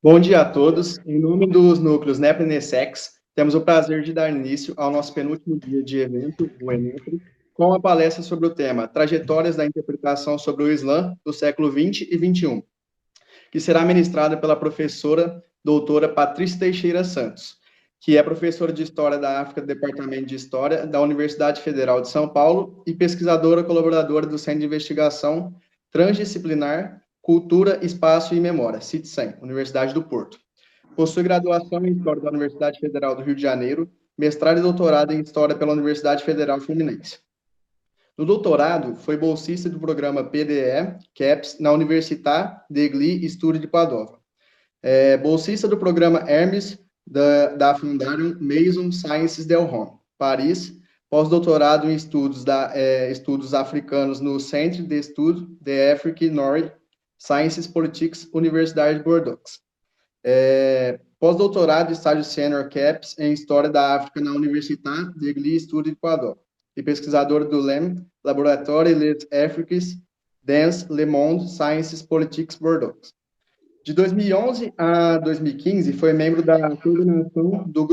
Bom dia a todos. Em nome dos núcleos NEP e NESEX, temos o prazer de dar início ao nosso penúltimo dia de evento, o ENEP, com a palestra sobre o tema Trajetórias da Interpretação sobre o Islã do século XX e XXI, que será ministrada pela professora doutora Patrícia Teixeira Santos, que é professora de História da África do Departamento de História da Universidade Federal de São Paulo e pesquisadora colaboradora do Centro de Investigação Transdisciplinar Cultura, Espaço e Memória, CITSEM, Universidade do Porto. Possui graduação em História da Universidade Federal do Rio de Janeiro, mestrado e doutorado em História pela Universidade Federal Fluminense. No doutorado, foi bolsista do programa PDE, CAPS, na Università degli Studi di Padova. Bolsista do programa Hermes, da Fundação Maison Sciences Delhom, Paris, pós-doutorado em estudos africanos no Centre d'Etudes d'Afrique Nord Sciences Politics, Universidade de Bordeaux. Pós-doutorado e estágio sênior CAPS em História da África na Università degli Studi di Padova e pesquisador do LEM, Laboratório Les Afriques dans le Monde Sciences Politics Bordeaux. De 2011 a 2015, foi membro da coordenação do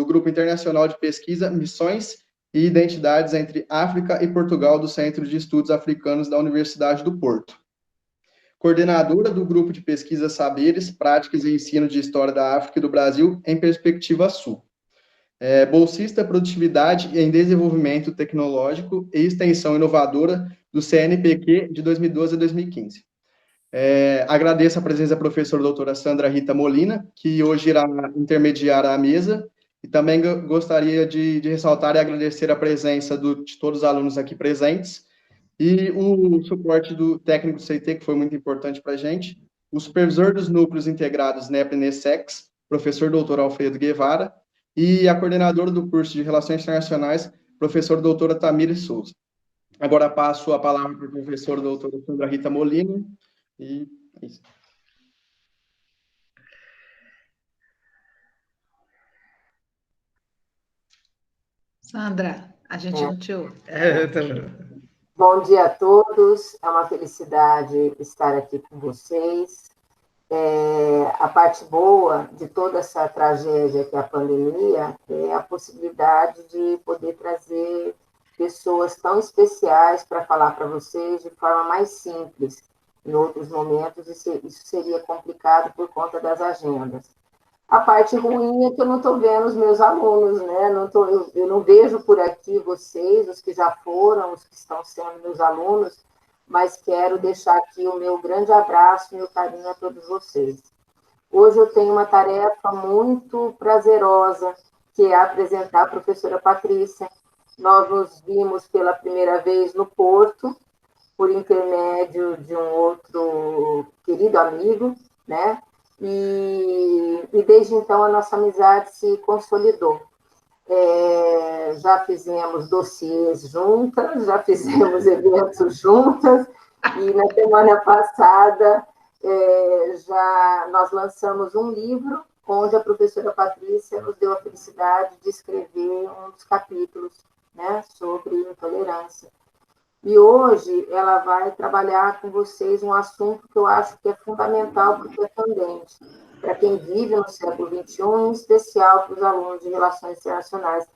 Grupo Internacional de Pesquisa, Missões e Identidades entre África e Portugal do Centro de Estudos Africanos da Universidade do Porto. Coordenadora do Grupo de Pesquisa Saberes, Práticas e Ensino de História da África e do Brasil em Perspectiva Sul. Bolsista Produtividade em Desenvolvimento Tecnológico e Extensão Inovadora do CNPq de 2012 a 2015. Agradeço a presença da professora doutora Sandra Rita Molina, que hoje irá intermediar a mesa, e também gostaria de ressaltar e agradecer a presença de todos os alunos aqui presentes, e o suporte do técnico do CIT, que foi muito importante para a gente, o supervisor dos núcleos integrados NEP e NESEX, professor doutor Alfredo Guevara, e a coordenadora do curso de Relações Internacionais, professora doutora Tamires Souza. Agora passo a palavra para a professora doutora Sandra Rita Molina, e é isso. Sandra, a gente não te ouve. Bom dia a todos, é uma felicidade estar aqui com vocês. A parte boa de toda essa tragédia que é a pandemia é a possibilidade de poder trazer pessoas tão especiais para falar para vocês de forma mais simples. Em outros momentos, isso seria complicado por conta das agendas. A parte ruim é que eu não estou vendo os meus alunos, né? Eu não vejo por aqui vocês, os que já foram, os que estão sendo meus alunos, mas quero deixar aqui o meu grande abraço e meu carinho a todos vocês. Hoje eu tenho uma tarefa muito prazerosa, que é apresentar a professora Patrícia. Nós nos vimos pela primeira vez no Porto, por intermédio de um outro querido amigo, né? E desde então a nossa amizade se consolidou. Já fizemos dossiês juntas, já fizemos eventos juntas, e na semana passada nós lançamos um livro onde a professora Patrícia nos deu a felicidade de escrever um dos capítulos, né, sobre intolerância. E hoje ela vai trabalhar com vocês um assunto que eu acho que é fundamental porque é candente, para quem vive no século XXI, em especial para os alunos de Relações Internacionais.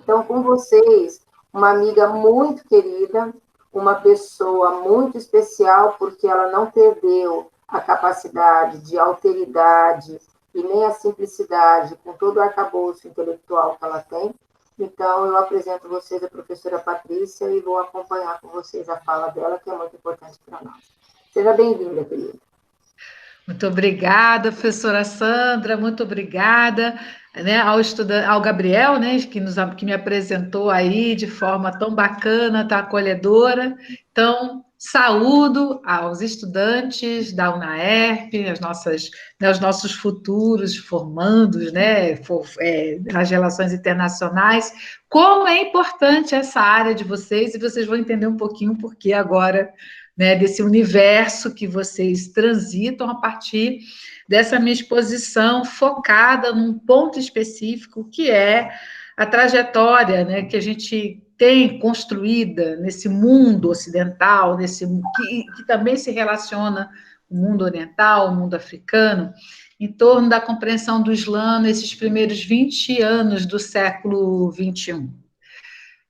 Então, com vocês, uma amiga muito querida, uma pessoa muito especial, porque ela não perdeu a capacidade de alteridade e nem a simplicidade com todo o arcabouço intelectual que ela tem. Então, eu apresento a vocês a professora Patrícia e vou acompanhar com vocês a fala dela, que é muito importante para nós. Seja bem-vinda, querida. Muito obrigada, professora Sandra, muito obrigada, né, ao Gabriel, né, que me apresentou aí de forma tão bacana, tão acolhedora. Então, saúdo aos estudantes da UNAERP, os nossos futuros formandos, né, nas relações internacionais. Como é importante essa área de vocês, e vocês vão entender um pouquinho o porquê agora, né, desse universo que vocês transitam a partir dessa minha exposição focada num ponto específico, que é a trajetória, né, que a gente tem construída nesse mundo ocidental, que também se relaciona com o mundo oriental, o mundo africano, em torno da compreensão do Islã nesses primeiros 20 anos do século XXI.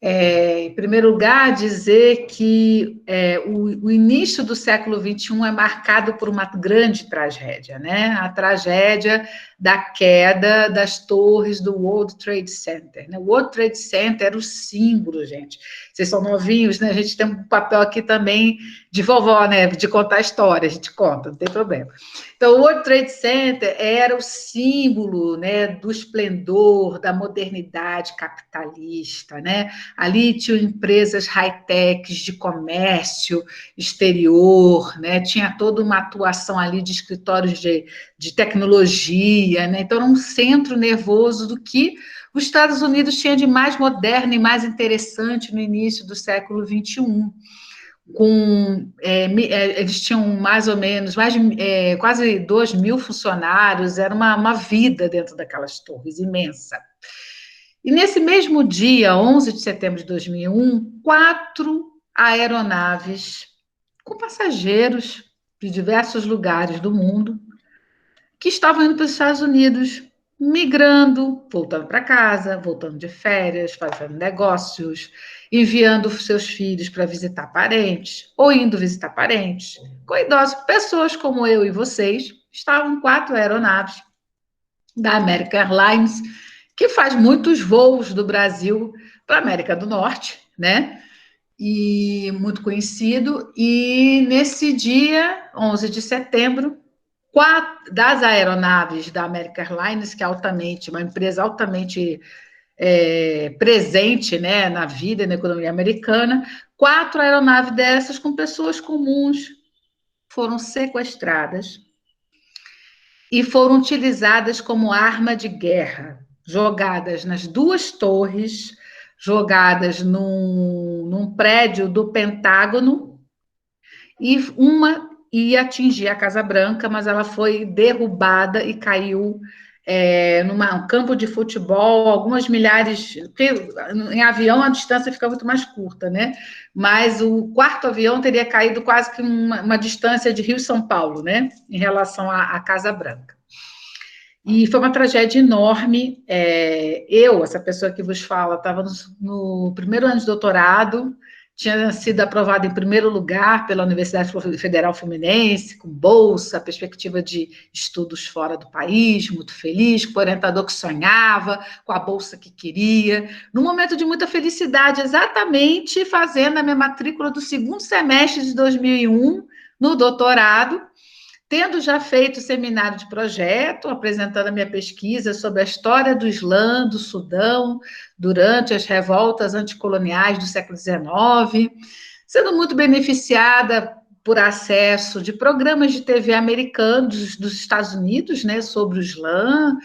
Em primeiro lugar, dizer que o início do século XXI é marcado por uma grande tragédia, né? A tragédia da queda das torres do World Trade Center, né? O World Trade Center era o símbolo, gente. Vocês são novinhos, né? A gente tem um papel aqui também de vovó, né? De contar história, a gente conta, não tem problema. Então, o World Trade Center era o símbolo, né, do esplendor, da modernidade capitalista, né? Ali tinham empresas high-techs de comércio exterior, né? Tinha toda uma atuação ali de escritórios de tecnologia, né? Então, era um centro nervoso do que os Estados Unidos tinha de mais moderno e mais interessante no início do século XXI. Eles tinham mais ou menos quase 2.000 funcionários, era uma vida dentro daquelas torres, imensa. E nesse mesmo dia, 11 de setembro de 2001, 4 aeronaves com passageiros de diversos lugares do mundo que estavam indo para os Estados Unidos, migrando, voltando para casa, voltando de férias, fazendo negócios, enviando seus filhos para visitar parentes, ou indo visitar parentes, com idosos, pessoas como eu e vocês, estavam 4 aeronaves da American Airlines, que faz muitos voos do Brasil para a América do Norte, né? E muito conhecido. E nesse dia, 11 de setembro, 4 das aeronaves da American Airlines, que é uma empresa altamente presente, né, na vida e na economia americana, 4 aeronaves dessas com pessoas comuns foram sequestradas e foram utilizadas como arma de guerra, jogadas nas 2 torres, jogadas num prédio do Pentágono, e uma ia atingir a Casa Branca, mas ela foi derrubada e caiu num campo de futebol, algumas milhares, porque em avião a distância fica muito mais curta, né? Mas o 4º avião teria caído quase que uma distância de Rio-São Paulo, né? Em relação à Casa Branca. E foi uma tragédia enorme. Essa pessoa que vos fala, estava no primeiro ano de doutorado, tinha sido aprovada em primeiro lugar pela Universidade Federal Fluminense, com bolsa, perspectiva de estudos fora do país, muito feliz, com o orientador que sonhava, com a bolsa que queria, num momento de muita felicidade, exatamente fazendo a minha matrícula do 2º semestre de 2001, no doutorado, tendo já feito seminário de projeto, apresentando a minha pesquisa sobre a história do Islã, do Sudão, durante as revoltas anticoloniais do século XIX, sendo muito beneficiada por acesso de programas de TV americanos dos Estados Unidos, né, sobre o Islã,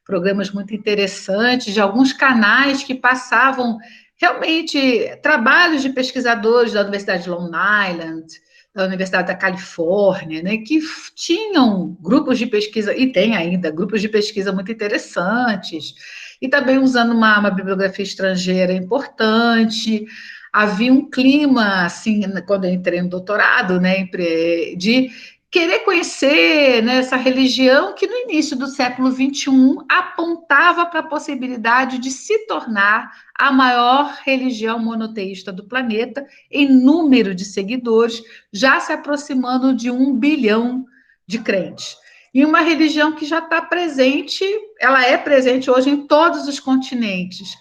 programas muito interessantes, de alguns canais que passavam realmente trabalhos de pesquisadores da Universidade de Long Island, da Universidade da Califórnia, né, que tinham grupos de pesquisa, e tem ainda grupos de pesquisa muito interessantes, e também usando uma bibliografia estrangeira importante. Havia um clima, assim, quando eu entrei no doutorado, né, de querer conhecer, né, essa religião que no início do século XXI apontava para a possibilidade de se tornar a maior religião monoteísta do planeta, em número de seguidores, já se aproximando de 1 bilhão de crentes. E uma religião que já está presente, ela é presente hoje em todos os continentes.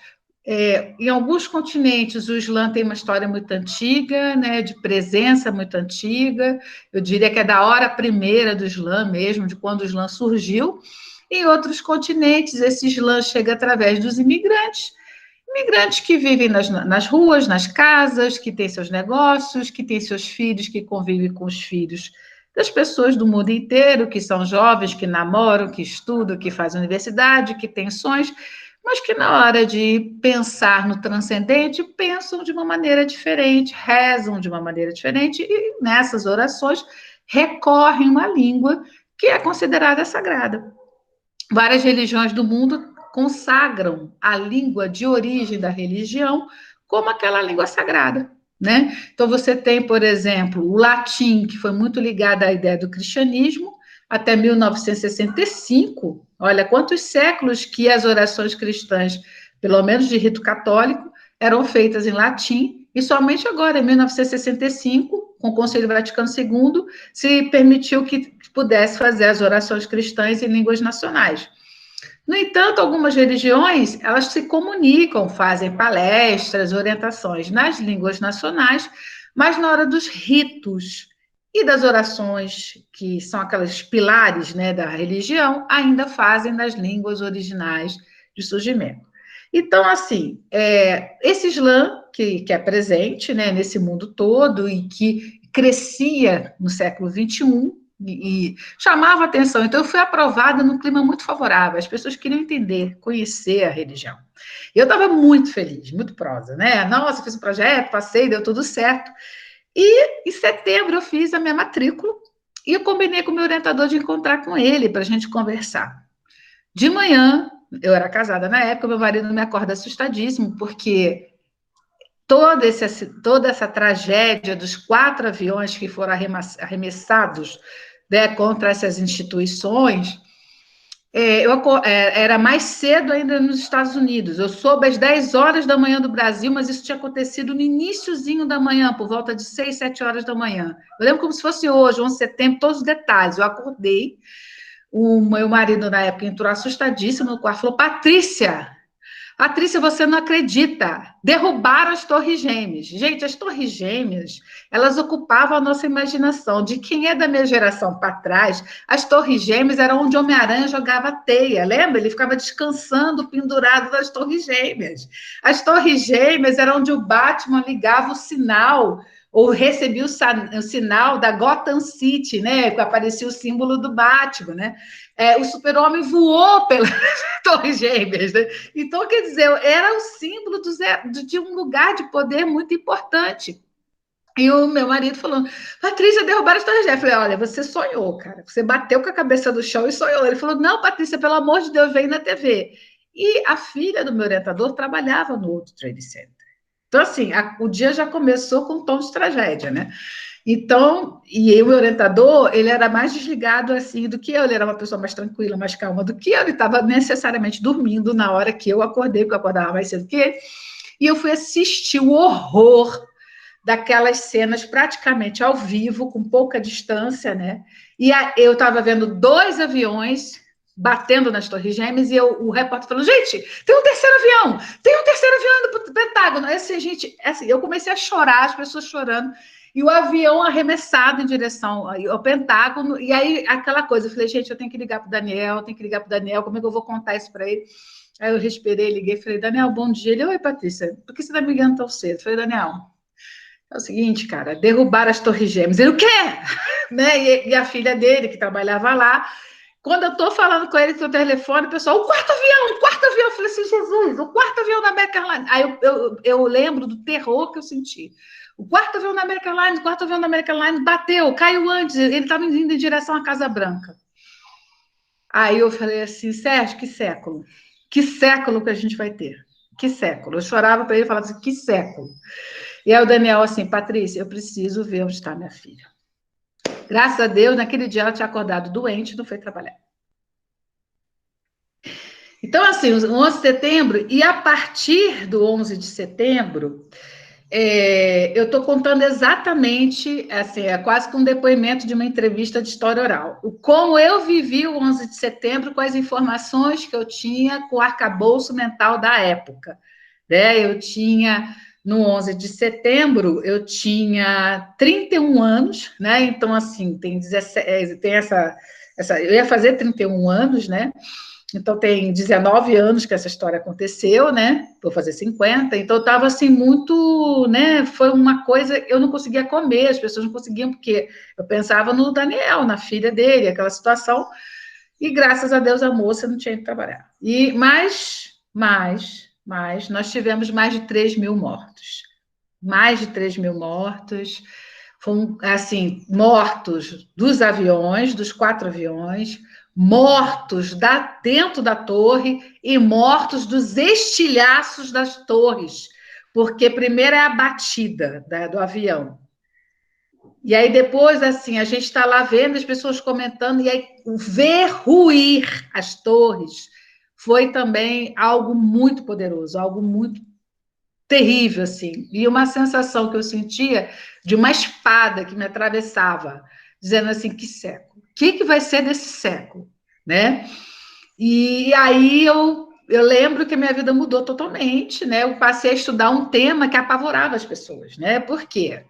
Em alguns continentes, o Islã tem uma história muito antiga, né, de presença muito antiga, eu diria que é da hora primeira do Islã mesmo, de quando o Islã surgiu. Em outros continentes, esse Islã chega através dos imigrantes que vivem nas ruas, nas casas, que têm seus negócios, que têm seus filhos, que convivem com os filhos das pessoas do mundo inteiro, que são jovens, que namoram, que estudam, que fazem universidade, que têm sonhos, mas que na hora de pensar no transcendente, pensam de uma maneira diferente, rezam de uma maneira diferente, e nessas orações recorrem a uma língua que é considerada sagrada. Várias religiões do mundo consagram a língua de origem da religião como aquela língua sagrada, né? Então, você tem, por exemplo, o latim, que foi muito ligado à ideia do cristianismo, até 1965, olha quantos séculos que as orações cristãs, pelo menos de rito católico, eram feitas em latim, e somente agora, em 1965, com o Concílio Vaticano II, se permitiu que pudesse fazer as orações cristãs em línguas nacionais. No entanto, algumas religiões, elas se comunicam, fazem palestras, orientações nas línguas nacionais, mas na hora dos ritos e das orações, que são aqueles pilares, né, da religião, ainda fazem nas línguas originais de surgimento. Então, assim, esse Islã, que é presente, né, nesse mundo todo e que crescia no século XXI, e chamava atenção. Então, eu fui aprovada num clima muito favorável. As pessoas queriam entender, conhecer a religião. Eu estava muito feliz, muito prosa, né? Nossa, fiz um projeto, passei, deu tudo certo. E em setembro eu fiz a minha matrícula e eu combinei com o meu orientador de encontrar com ele para a gente conversar. De manhã, eu era casada na época, meu marido me acorda assustadíssimo, porque toda essa tragédia dos 4 aviões que foram arremessados, né, contra essas instituições, era mais cedo ainda nos Estados Unidos. Eu soube às 10 horas da manhã do Brasil, mas isso tinha acontecido no iniciozinho da manhã, por volta de 6, 7 horas da manhã. Eu lembro como se fosse hoje, 11 de setembro, todos os detalhes. Eu acordei, o meu marido, na época, entrou assustadíssimo no quarto, falou, Patrícia, você não acredita, derrubaram as Torres Gêmeas. Gente, as Torres Gêmeas, elas ocupavam a nossa imaginação. De quem é da minha geração para trás, as Torres Gêmeas eram onde Homem-Aranha jogava teia, lembra? Ele ficava descansando pendurado nas Torres Gêmeas. As Torres Gêmeas eram onde o Batman ligava o sinal, ou recebia o sinal da Gotham City, né? Que aparecia o símbolo do Batman, né? O Super-Homem voou pelas Torres Gêmeas, né? Então, quer dizer, era o símbolo de um lugar de poder muito importante. E o meu marido falou, Patrícia, derrubaram as Torres Gêmeas. Eu falei, olha, você sonhou, cara. Você bateu com a cabeça do chão e sonhou. Ele falou, não, Patrícia, pelo amor de Deus, vem na TV. E a filha do meu orientador trabalhava no World Trade Center. Então, assim, o dia já começou com um tom de tragédia, né? Então, e o meu orientador, ele era mais desligado assim do que eu, ele era uma pessoa mais tranquila, mais calma do que eu, ele estava necessariamente dormindo na hora que eu acordei, porque eu acordava mais cedo que ele, e eu fui assistir o horror daquelas cenas praticamente ao vivo, com pouca distância, né? E eu estava vendo 2 aviões batendo nas Torres Gêmeas e o repórter falando, gente, tem um terceiro avião indo para o Pentágono. Aí, assim, gente, assim, eu comecei a chorar, as pessoas chorando, e o avião arremessado em direção ao Pentágono, e aí aquela coisa, eu falei, gente, eu tenho que ligar para o Daniel, como é que eu vou contar isso para ele? Aí eu respirei, liguei, falei, Daniel, bom dia. Ele, oi, Patrícia, por que você está me ligando tão cedo? Eu falei, Daniel, é o seguinte, cara, derrubaram as Torres Gêmeas. Ele, o quê? Né? E a filha dele, que trabalhava lá, quando eu estou falando com ele no telefone, o pessoal, o quarto avião. Eu falei assim, Jesus, o 4º avião da American Airlines. Aí eu lembro do terror que eu senti. O 4º avião da American Airlines bateu, caiu antes, ele estava indo em direção à Casa Branca. Aí eu falei assim, Sérgio, que século? Que século que a gente vai ter? Que século? Eu chorava para ele e falava assim, que século? E aí o Daniel assim, Patrícia, eu preciso ver onde está minha filha. Graças a Deus, naquele dia ela tinha acordado doente e não foi trabalhar. Então, assim, o 11 de setembro, e a partir do 11 de setembro, eu estou contando exatamente, assim, é quase que um depoimento de uma entrevista de história oral. Como eu vivi o 11 de setembro com as informações que eu tinha com o arcabouço mental da época. Né? Eu tinha, no 11 de setembro, eu tinha 31 anos, né? Então, assim, tem essa eu ia fazer 31 anos, né? Então, tem 19 anos que essa história aconteceu, né? Vou fazer 50. Então, eu estava, assim, muito, né? Foi uma coisa... Eu não conseguia comer, as pessoas não conseguiam, porque eu pensava no Daniel, na filha dele, aquela situação. E, graças a Deus, a moça não tinha que trabalhar. Mas nós tivemos mais de 3 mil mortos. Mais de 3 mil mortos. Foram, assim, mortos dos aviões, dos 4 aviões, mortos dentro da torre e mortos dos estilhaços das torres, porque primeiro é a batida do avião. E aí depois, assim, a gente está lá vendo as pessoas comentando, e aí ver ruir as torres foi também algo muito poderoso, algo muito terrível, assim. E uma sensação que eu sentia de uma espada que me atravessava, dizendo assim, que século? O que vai ser desse século? Né? E aí eu lembro que a minha vida mudou totalmente, né? Eu passei a estudar um tema que apavorava as pessoas, né? Por quê?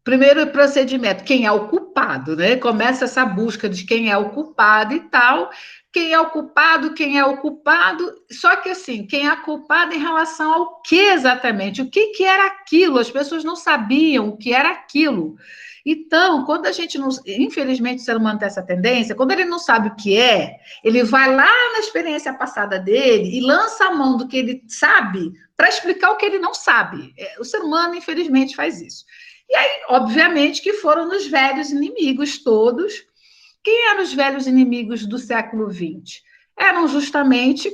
Primeiro procedimento, quem é o culpado, né? Começa essa busca de quem é o culpado e tal. Quem é o culpado, quem é o culpado. Só que assim, quem é culpado em relação ao que exatamente? O que era aquilo? As pessoas não sabiam o que era aquilo. Então, quando a gente não. Infelizmente, o ser humano tem essa tendência, quando ele não sabe o que é, ele vai lá na experiência passada dele e lança a mão do que ele sabe para explicar o que ele não sabe. O ser humano, infelizmente, faz isso. E aí, obviamente, que foram nos velhos inimigos todos. Quem eram os velhos inimigos do século XX? Eram justamente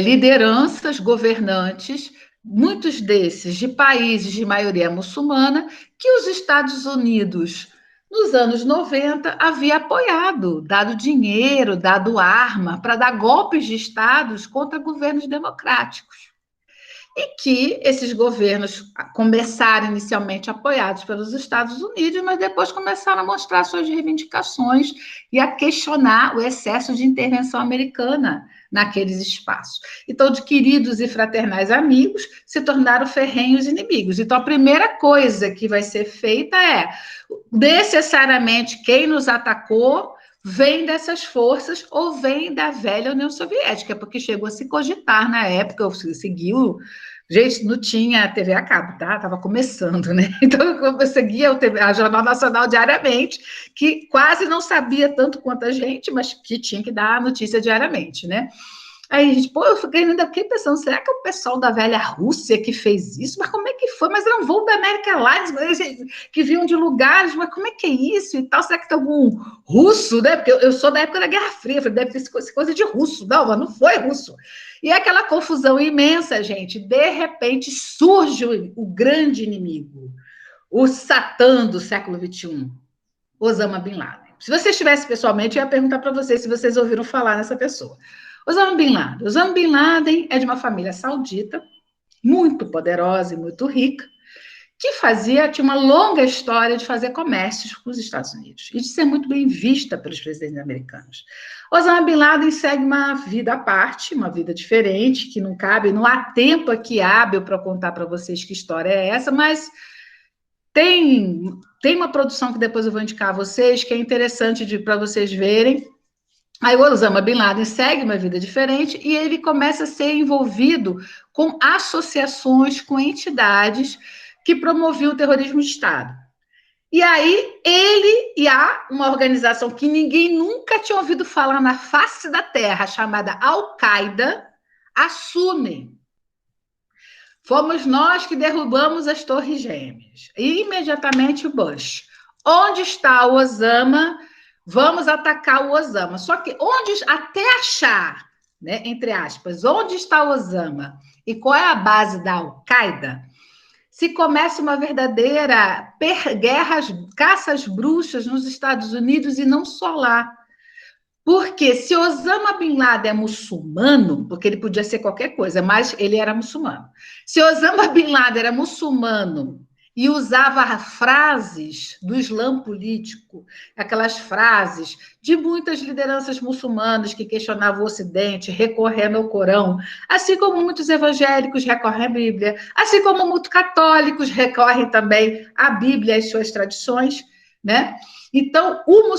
lideranças, governantes, muitos desses de países de maioria muçulmana, que os Estados Unidos, nos anos 90, havia apoiado, dado dinheiro, dado arma, para dar golpes de estados contra governos democráticos. E que esses governos começaram inicialmente apoiados pelos Estados Unidos, mas depois começaram a mostrar suas reivindicações e a questionar o excesso de intervenção americana naqueles espaços. Então, de queridos e fraternais amigos se tornaram ferrenhos inimigos. Então, a primeira coisa que vai ser feita é, necessariamente, quem nos atacou vem dessas forças ou vem da velha União Soviética, porque chegou a se cogitar na época, seguiu. Gente, não tinha TV a cabo, tá? Estava começando, né? Então, eu seguia a Jornal Nacional diariamente, que quase não sabia tanto quanto a gente, mas que tinha que dar a notícia diariamente, né? Aí, gente, pô, eu fiquei pensando, será que é o pessoal da velha Rússia que fez isso? Mas como é que foi? Mas era um voo da América Airlines, que vinham de lugares, mas como é que é isso e tal? Será que tem algum russo, né? Porque eu sou da época da Guerra Fria, falei, deve ter coisa de russo. Não, mas não foi russo. E aquela confusão imensa, gente. De repente surge o grande inimigo, o Satã do século XXI, Osama Bin Laden. Se você estivesse pessoalmente, eu ia perguntar para vocês se vocês ouviram falar nessa pessoa. Osama Bin Laden. Osama Bin Laden é de uma família saudita, muito poderosa e muito rica, que tinha uma longa história de fazer comércios com os Estados Unidos e de ser muito bem vista pelos presidentes americanos. Osama Bin Laden segue uma vida à parte, uma vida diferente, que não cabe, não há tempo aqui hábil para contar para vocês que história é essa, mas tem uma produção que depois eu vou indicar a vocês, que é interessante para vocês verem. Aí o Osama Bin Laden segue uma vida diferente e ele começa a ser envolvido com associações, com entidades que promoviam o terrorismo de Estado. E aí ele e há uma organização que ninguém nunca tinha ouvido falar na face da Terra, chamada Al-Qaeda, assumem. Fomos nós que derrubamos as Torres Gêmeas. E imediatamente o Bush. Onde está o Osama? Vamos atacar o Osama. Só que até achar, né, entre aspas, onde está o Osama e qual é a base da Al-Qaeda, se começa uma verdadeira guerra, caças bruxas nos Estados Unidos e não só lá. Porque se Osama Bin Laden é muçulmano, porque ele podia ser qualquer coisa, mas ele era muçulmano. Se Osama Bin Laden era muçulmano e usava frases do Islã político, aquelas frases de muitas lideranças muçulmanas que questionavam o Ocidente, recorrendo ao Corão, assim como muitos evangélicos recorrem à Bíblia, assim como muitos católicos recorrem também à Bíblia e às suas tradições, né? Então, o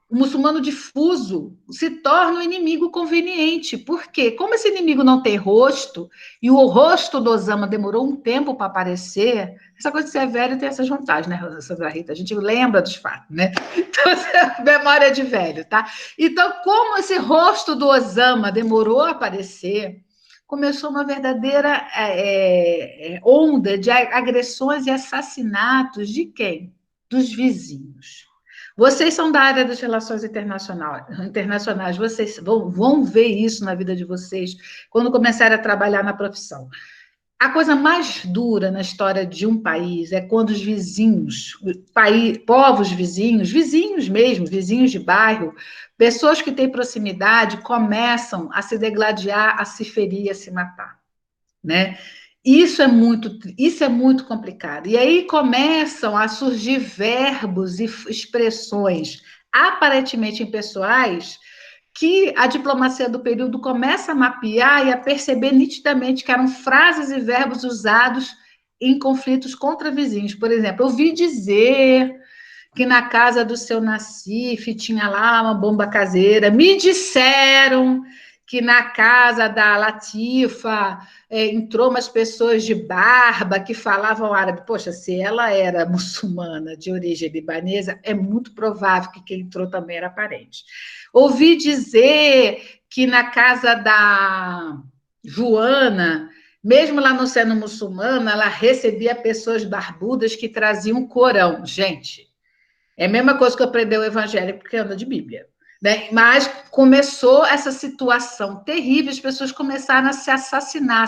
muçulmano difuso se torna um inimigo conveniente. Por quê? Como esse inimigo não tem rosto, e o rosto do Osama demorou um tempo para aparecer, essa coisa de ser velho tem essas vantagens, né, Sandra Rita? A gente lembra dos fatos, né? Então, memória de velho, tá? Então, como esse rosto do Osama demorou a aparecer, começou uma verdadeira onda de agressões e assassinatos de quem? Dos vizinhos. Vocês são da área das relações internacionais, vocês vão ver isso na vida de vocês quando começarem a trabalhar na profissão. a coisa mais dura na história de um país é quando os vizinhos, povos vizinhos, vizinhos mesmo, vizinhos de bairro, pessoas que têm proximidade, começam a se degladiar, a se ferir, a se matar, né? Isso é muito complicado. E aí começam a surgir verbos e expressões aparentemente impessoais que a diplomacia do período começa a mapear e a perceber nitidamente que eram frases e verbos usados em conflitos contra vizinhos. Por exemplo, eu ouvi dizer que na casa do seu Nacife tinha lá uma bomba caseira. Me disseram que na casa da Latifa entrou umas pessoas de barba que falavam árabe. Poxa, se ela era muçulmana de origem libanesa, é muito provável que quem entrou também era parente. Ouvi dizer que na casa da Joana, mesmo lá não sendo muçulmana, ela recebia pessoas barbudas que traziam o Corão. Gente, é a mesma coisa que eu aprender o evangelho porque anda de Bíblia. Né? Mas começou essa situação terrível, as pessoas começaram a se assassinar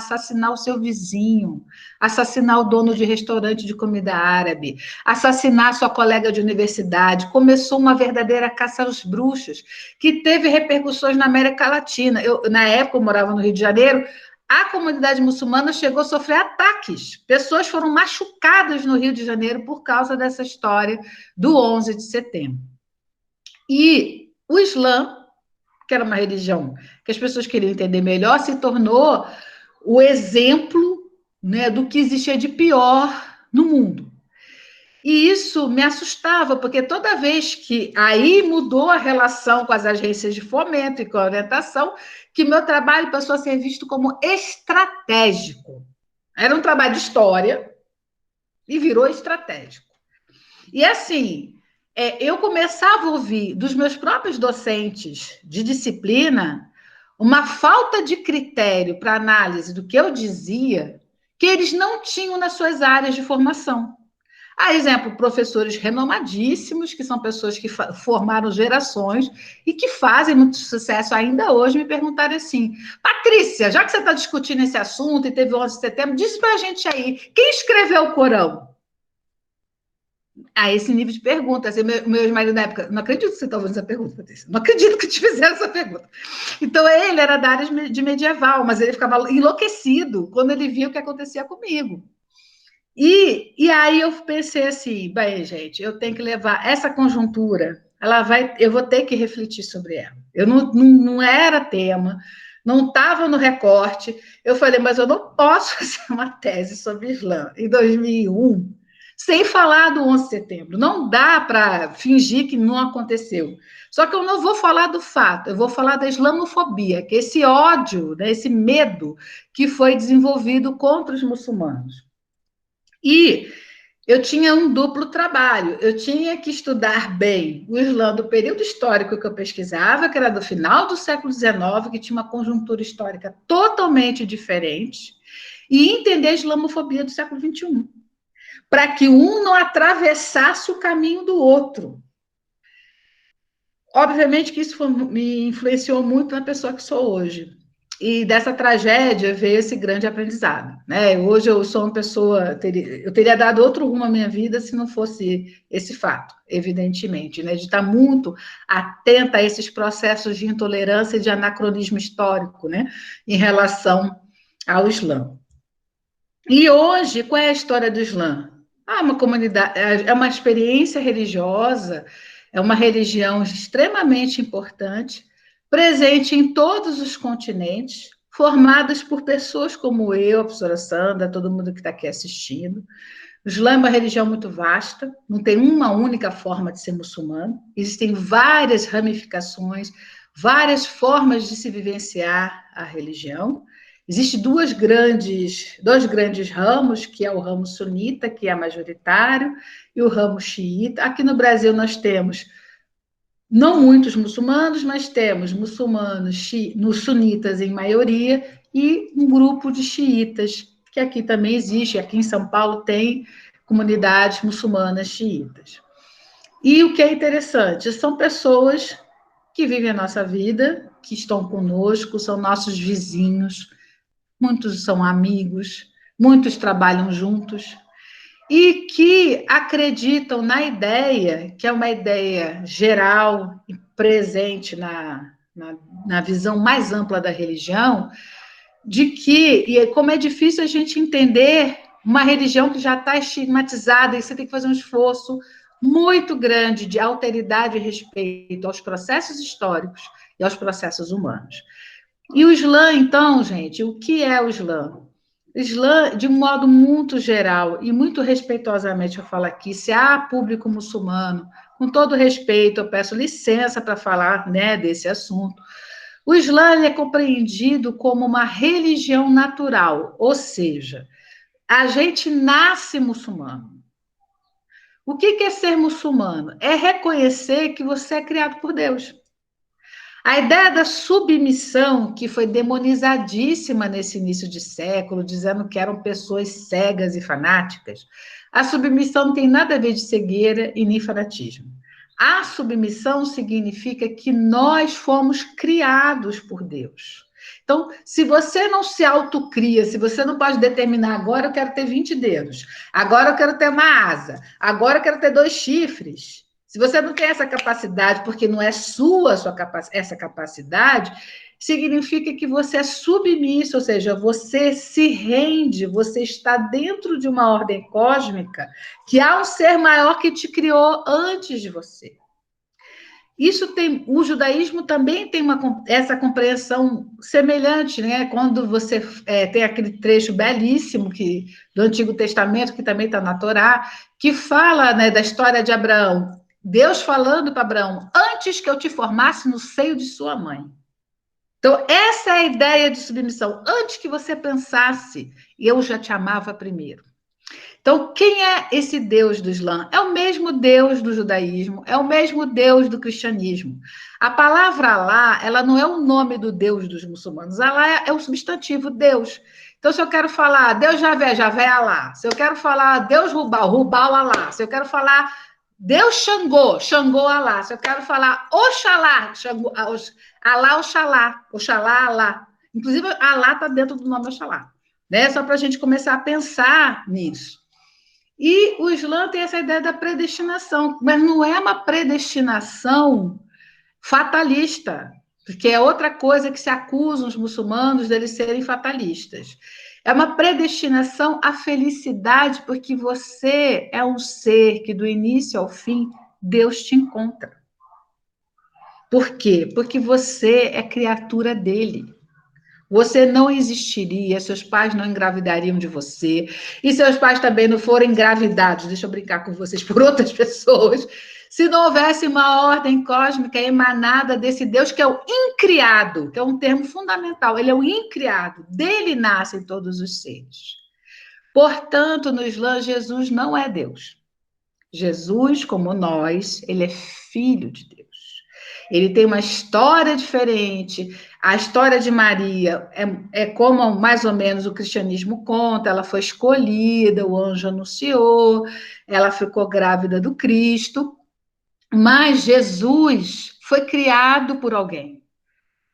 o seu vizinho, assassinar o dono de restaurante de comida árabe, assassinar sua colega de universidade. Começou uma verdadeira caça aos bruxos, que teve repercussões na América Latina. Na época, eu morava no Rio de Janeiro, a comunidade muçulmana chegou a sofrer ataques. Pessoas foram machucadas no Rio de Janeiro por causa dessa história do 11 de setembro. E o Islã, que era uma religião que as pessoas queriam entender melhor, se tornou o exemplo, né, do que existia de pior no mundo. E isso me assustava, porque toda vez que aí mudou a relação com as agências de fomento e com a orientação, que meu trabalho passou a ser visto como estratégico. Era um trabalho de história e virou estratégico. E assim, eu começava a ouvir dos meus próprios docentes de disciplina uma falta de critério para análise do que eu dizia que eles não tinham nas suas áreas de formação. A exemplo, professores renomadíssimos, que são pessoas que formaram gerações e que fazem muito sucesso ainda hoje, me perguntaram assim: Patrícia, já que você está discutindo esse assunto e teve o 11 de setembro, diz para a gente aí, quem escreveu o Corão? A esse nível de pergunta. Assim, meu ex-marido na época, não acredito que você está ouvindo essa pergunta, Patrícia, não acredito que te fizeram essa pergunta. Então, ele era da área de medieval, mas ele ficava enlouquecido quando ele via o que acontecia comigo. E aí eu pensei assim, bem, gente, eu tenho que levar essa conjuntura, eu vou ter que refletir sobre ela. Eu não era tema, não estava no recorte. Eu falei, mas eu não posso fazer uma tese sobre Islã em 2001 sem falar do 11 de setembro. Não dá para fingir que não aconteceu. Só que eu não vou falar do fato, eu vou falar da islamofobia, que é esse ódio, né, esse medo que foi desenvolvido contra os muçulmanos. E eu tinha um duplo trabalho. Eu tinha que estudar bem o Islã do período histórico que eu pesquisava, que era do final do século XIX, que tinha uma conjuntura histórica totalmente diferente, e entender a islamofobia do século XXI, para que um não atravessasse o caminho do outro. Obviamente que isso me influenciou muito na pessoa que sou hoje. E dessa tragédia veio esse grande aprendizado, né? Hoje eu sou uma pessoa, eu teria dado outro rumo à minha vida se não fosse esse fato, evidentemente, né? De estar muito atenta a esses processos de intolerância e de anacronismo histórico, né? Em relação ao Islã. E hoje, qual é a história do Islã? Uma comunidade, é uma experiência religiosa, é uma religião extremamente importante, presente em todos os continentes, formadas por pessoas como eu, a professora Sandra, todo mundo que está aqui assistindo. O Islã é uma religião muito vasta, não tem uma única forma de ser muçulmano, existem várias ramificações, várias formas de se vivenciar a religião. Existem dois grandes ramos, que é o ramo sunita, que é majoritário, e o ramo xiita. Aqui no Brasil nós temos não muitos muçulmanos, mas temos muçulmanos sunitas em maioria e um grupo de xiitas, que aqui também existe. Aqui em São Paulo tem comunidades muçulmanas xiitas. E o que é interessante, são pessoas que vivem a nossa vida, que estão conosco, são nossos vizinhos, muitos são amigos, muitos trabalham juntos, e que acreditam na ideia, que é uma ideia geral e presente na visão mais ampla da religião, de que, e como é difícil a gente entender uma religião que já está estigmatizada, e você tem que fazer um esforço muito grande de alteridade e respeito aos processos históricos e aos processos humanos. E o Islã, então, gente, o que é o Islã? O Islã, de um modo muito geral e muito respeitosamente, eu falo aqui, se há público muçulmano, com todo respeito, eu peço licença para falar, né, desse assunto. O Islã é compreendido como uma religião natural, ou seja, a gente nasce muçulmano. O que é ser muçulmano? É reconhecer que você é criado por Deus. A ideia da submissão, que foi demonizadíssima nesse início de século, dizendo que eram pessoas cegas e fanáticas, a submissão não tem nada a ver de cegueira e nem fanatismo. A submissão significa que nós fomos criados por Deus. Então, se você não se autocria, se você não pode determinar, agora eu quero ter 20 dedos, agora eu quero ter uma asa, agora eu quero ter 2 chifres, se você não tem essa capacidade, porque não é sua essa capacidade, significa que você é submisso, ou seja, você se rende, você está dentro de uma ordem cósmica que há um ser maior que te criou antes de você. O judaísmo também tem essa compreensão semelhante, né? Quando você tem aquele trecho belíssimo do Antigo Testamento, que também está na Torá, que fala, né, da história de Abraão. Deus falando para Abraão, antes que eu te formasse no seio de sua mãe. Então, essa é a ideia de submissão. Antes que você pensasse, eu já te amava primeiro. Então, quem é esse Deus do Islã? É o mesmo Deus do judaísmo, é o mesmo Deus do cristianismo. A palavra Alá, ela não é o nome do Deus dos muçulmanos. Alá é o substantivo Deus. Então, se eu quero falar Deus Javé, Javé Alá. Se eu quero falar Deus Rubal, Rubal Alá. Se eu quero falar Deus Xangô, Xangô Alá. Se eu quero falar Oxalá, Xangô, Alá Oxalá, Oxalá Alá. Inclusive, Alá está dentro do nome Oxalá. Né? Só para a gente começar a pensar nisso. E o Islã tem essa ideia da predestinação, mas não é uma predestinação fatalista, porque é outra coisa que se acusam os muçulmanos deles serem fatalistas. É uma predestinação à felicidade, porque você é um ser que, do início ao fim, Deus te encontra. Por quê? Porque você é criatura dele. Você não existiria, seus pais não engravidariam de você, e seus pais também não foram engravidados, deixa eu brincar com vocês, por outras pessoas, se não houvesse uma ordem cósmica emanada desse Deus que é o incriado, que é um termo fundamental, ele é o incriado, dele nascem todos os seres. Portanto, no Islã, Jesus não é Deus. Jesus, como nós, ele é filho de Deus. Ele tem uma história diferente. A história de Maria é como mais ou menos o cristianismo conta. Ela foi escolhida, o anjo anunciou, ela ficou grávida do Cristo. Mas Jesus foi criado por alguém.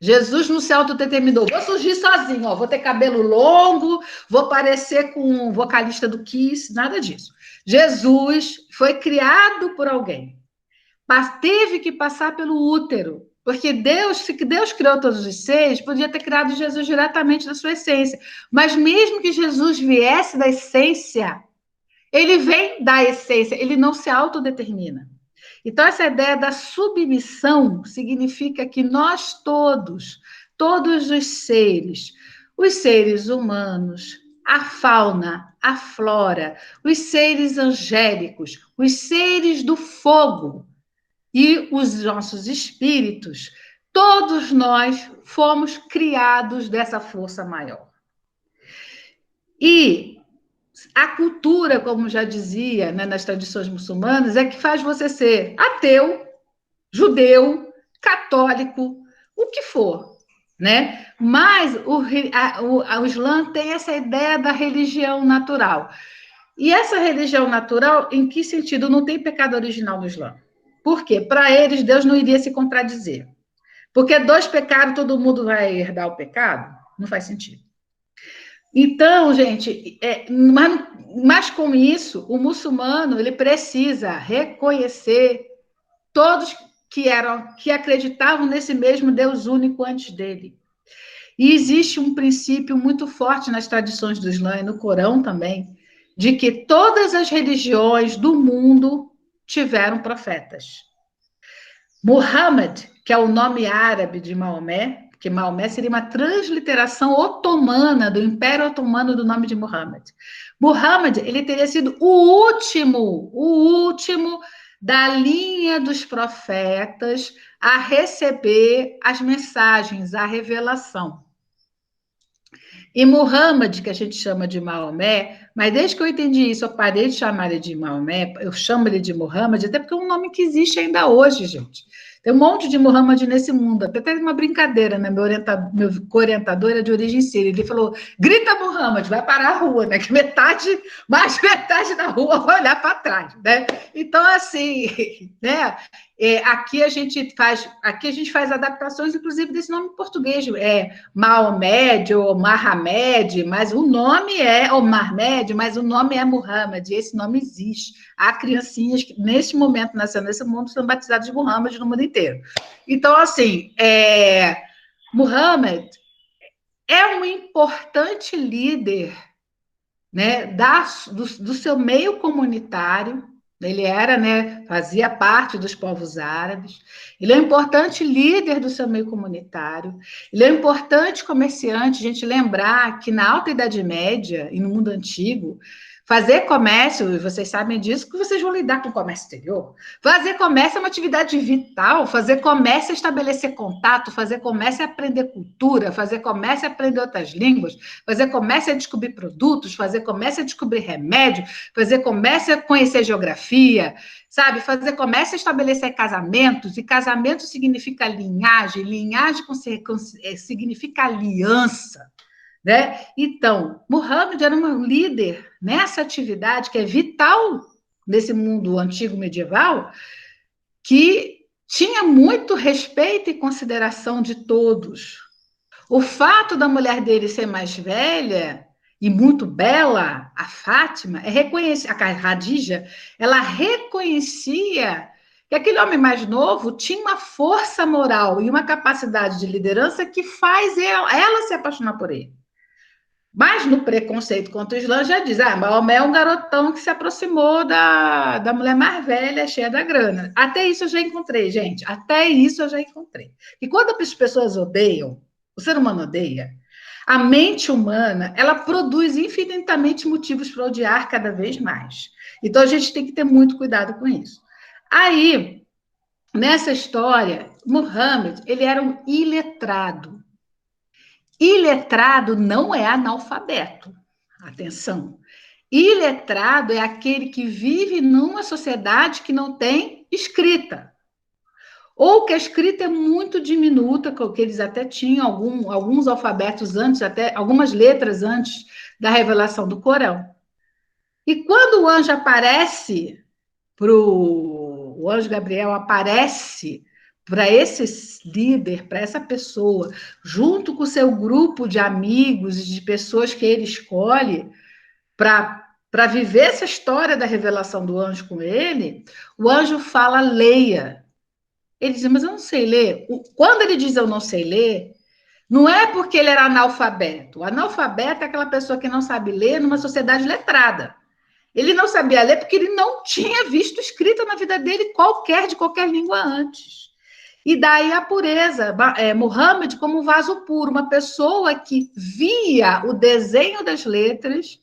Jesus não se autodeterminou. Vou surgir sozinho, ó, vou ter cabelo longo, vou parecer com um vocalista do Kiss, nada disso. Jesus foi criado por alguém. Mas teve que passar pelo útero, porque Deus, se Deus criou todos os seres, podia ter criado Jesus diretamente da sua essência. Mas mesmo que Jesus viesse da essência, ele vem da essência, ele não se autodetermina. Então, essa ideia da submissão significa que nós todos os seres humanos, a fauna, a flora, os seres angélicos, os seres do fogo, e os nossos espíritos, todos nós fomos criados dessa força maior. E a cultura, como já dizia, né, nas tradições muçulmanas, é que faz você ser ateu, judeu, católico, o que for, né? Mas o Islã tem essa ideia da religião natural. E essa religião natural, em que sentido? Não tem pecado original no Islã. Por quê? Para eles, Deus não iria se contradizer. Porque 2 pecados, todo mundo vai herdar o pecado? Não faz sentido. Então, gente, mas com isso, o muçulmano ele precisa reconhecer todos que acreditavam nesse mesmo Deus único antes dele. E existe um princípio muito forte nas tradições do Islã e no Corão também, de que todas as religiões do mundo tiveram profetas. Muhammad, que é o nome árabe de Maomé, que Maomé seria uma transliteração otomana, do Império Otomano do nome de Muhammad. Muhammad, ele teria sido o último da linha dos profetas a receber as mensagens, a revelação. E Muhammad, que a gente chama de Maomé, mas desde que eu entendi isso, eu parei de chamar ele de Maomé, eu chamo ele de Muhammad, até porque é um nome que existe ainda hoje, gente. Tem um monte de Muhammad nesse mundo. Até teve uma brincadeira, né? Meu co-orientador é de origem síria. Ele falou: grita Muhammad, vai parar a rua, né? Que mais metade da rua vai olhar para trás, né? Então, assim, né? Aqui a gente faz adaptações, inclusive, desse nome em português, Maomed ou Mahamed, mas o nome é Mahmed, mas o nome é Muhammad, e esse nome existe. Há criancinhas que, neste momento, nascendo nesse mundo, são batizadas de Muhammad no mundo inteiro. Então, assim, Muhammad é um importante líder, né, do seu meio comunitário. Ele era, né, fazia parte dos povos árabes. Ele é um importante líder do seu meio comunitário. Ele é um importante comerciante. A gente lembrar que na Alta Idade Média e no mundo antigo, fazer comércio, e vocês sabem disso, que vocês vão lidar com o comércio exterior. Fazer comércio é uma atividade vital. Fazer comércio é estabelecer contato. Fazer comércio é aprender cultura. Fazer comércio é aprender outras línguas. Fazer comércio é descobrir produtos. Fazer comércio é descobrir remédio. Fazer comércio é conhecer geografia, sabe? Fazer comércio é estabelecer casamentos, e casamento significa linhagem, linhagem significa aliança, né? Então, Muhammad era um líder nessa atividade que é vital nesse mundo antigo medieval, que tinha muito respeito e consideração de todos. O fato da mulher dele ser mais velha e muito bela, a Fátima, a Khadija, ela reconhecia que aquele homem mais novo tinha uma força moral e uma capacidade de liderança que faz ela se apaixonar por ele. Mas no preconceito contra o Islã já diz, Maomé é um garotão que se aproximou da mulher mais velha, cheia da grana. Até isso eu já encontrei, gente. Até isso eu já encontrei. E quando as pessoas odeiam, o ser humano odeia, a mente humana, ela produz infinitamente motivos para odiar cada vez mais. Então a gente tem que ter muito cuidado com isso. Aí, nessa história, Muhammad, ele era um iletrado. Iletrado não é analfabeto. Atenção. Iletrado é aquele que vive numa sociedade que não tem escrita. Ou que a escrita é muito diminuta, que eles até tinham alguns alfabetos antes, até algumas letras antes da revelação do Corão. E quando o anjo aparece, o anjo Gabriel aparece para esse líder, para essa pessoa, junto com o seu grupo de amigos e de pessoas que ele escolhe para viver essa história da revelação do anjo com ele, o anjo fala, leia. Ele diz, mas eu não sei ler. Quando ele diz eu não sei ler, não é porque ele era analfabeto. O analfabeto é aquela pessoa que não sabe ler numa sociedade letrada. Ele não sabia ler porque ele não tinha visto escrita na vida dele de qualquer língua antes. E daí a pureza, Muhammad como um vaso puro, uma pessoa que via o desenho das letras,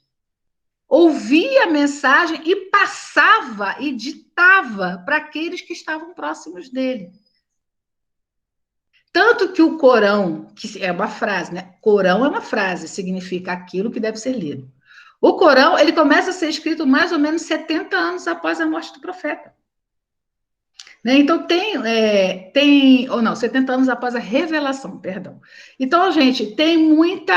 ouvia a mensagem e passava e ditava para aqueles que estavam próximos dele. Tanto que o Corão, que é uma frase, né? Corão é uma frase, significa aquilo que deve ser lido. O Corão, ele começa a ser escrito mais ou menos 70 anos após a morte do profeta. Né? Então, 70 anos após a revelação, perdão. Então, gente, tem muita...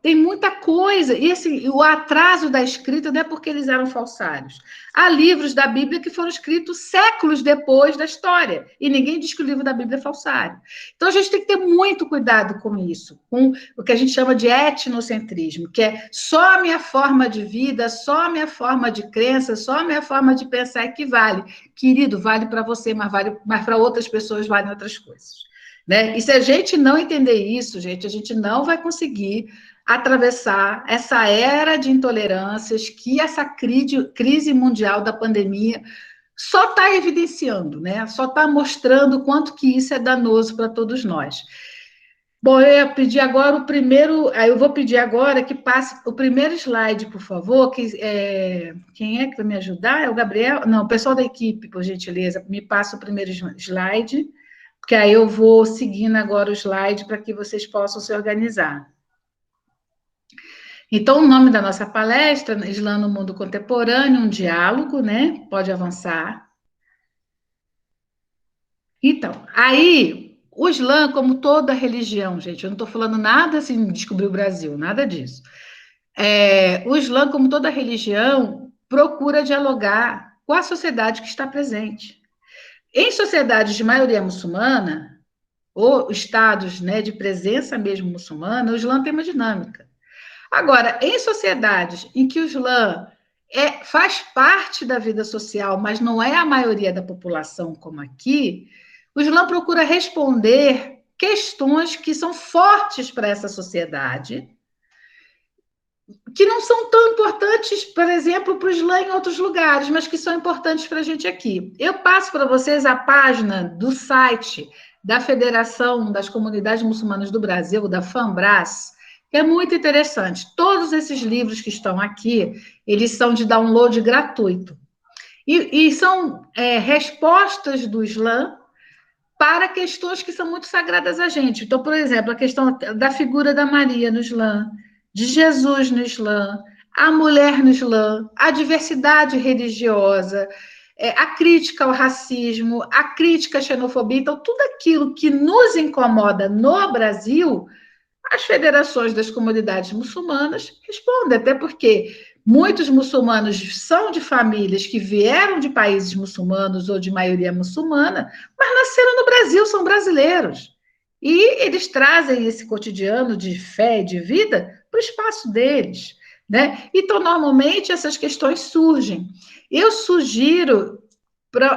tem muita coisa. E assim, o atraso da escrita não é porque eles eram falsários. Há livros da Bíblia que foram escritos séculos depois da história. E ninguém diz que o livro da Bíblia é falsário. Então, a gente tem que ter muito cuidado com isso, com o que a gente chama de etnocentrismo, que é só a minha forma de vida, só a minha forma de crença, só a minha forma de pensar que vale. Querido, vale para você, mas para outras pessoas valem outras coisas. Né? E se a gente não entender isso, gente, a gente não vai conseguir atravessar essa era de intolerâncias que essa crise mundial da pandemia só está evidenciando, né? Só está mostrando o quanto que isso é danoso para todos nós. Bom, eu ia pedir agora o primeiro, eu vou pedir agora que passe o primeiro slide, por favor. Quem é que vai me ajudar? É o Gabriel? Não, o pessoal da equipe, por gentileza, me passa o primeiro slide, porque aí eu vou seguindo agora o slide para que vocês possam se organizar. Então, o nome da nossa palestra, Islã no Mundo Contemporâneo, um diálogo, né? Pode avançar. Então, aí, o Islã, como toda religião, gente, eu não estou falando nada assim, descobrir o Brasil, nada disso. O Islã, como toda religião, procura dialogar com a sociedade que está presente. Em sociedades de maioria muçulmana, ou estados, né, de presença mesmo muçulmana, o Islã tem uma dinâmica. Agora, em sociedades em que o Islã faz parte da vida social, mas não é a maioria da população, como aqui, o Islã procura responder questões que são fortes para essa sociedade, que não são tão importantes, por exemplo, para o Islã em outros lugares, mas que são importantes para a gente aqui. Eu passo para vocês a página do site da Federação das Comunidades Muçulmanas do Brasil, da FAMBRAS, que é muito interessante. Todos esses livros que estão aqui, eles são de download gratuito. E são respostas do Islã para questões que são muito sagradas a gente. Então, por exemplo, a questão da figura da Maria no Islã, de Jesus no Islã, a mulher no Islã, a diversidade religiosa, a crítica ao racismo, a crítica à xenofobia. Então, tudo aquilo que nos incomoda no Brasil, as federações das comunidades muçulmanas respondem, até porque muitos muçulmanos são de famílias que vieram de países muçulmanos ou de maioria muçulmana, mas nasceram no Brasil, são brasileiros. E eles trazem esse cotidiano de fé e de vida para o espaço deles. Né? Então, normalmente, essas questões surgem. Eu sugiro,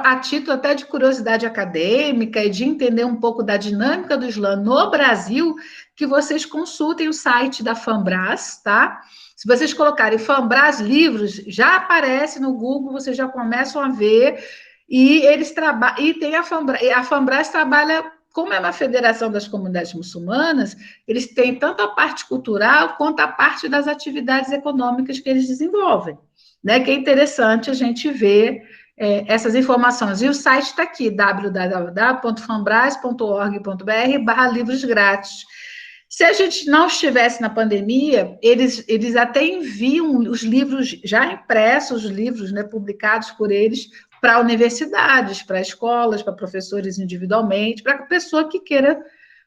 a título até de curiosidade acadêmica e de entender um pouco da dinâmica do Islã no Brasil, que vocês consultem o site da FAMBRAS, tá? Se vocês colocarem FAMBRAS livros, já aparece no Google, vocês já começam a ver, e eles trabalham, e tem a FAMBRAS trabalha, como é uma federação das comunidades muçulmanas, eles têm tanto a parte cultural quanto a parte das atividades econômicas que eles desenvolvem, né? Que é interessante a gente ver essas informações. E o site está aqui, www.fambras.org.br/livros grátis. Se a gente não estivesse na pandemia, eles até enviam os livros já impressos, os livros, né, publicados por eles, para universidades, para escolas, para professores individualmente, para a pessoa que queira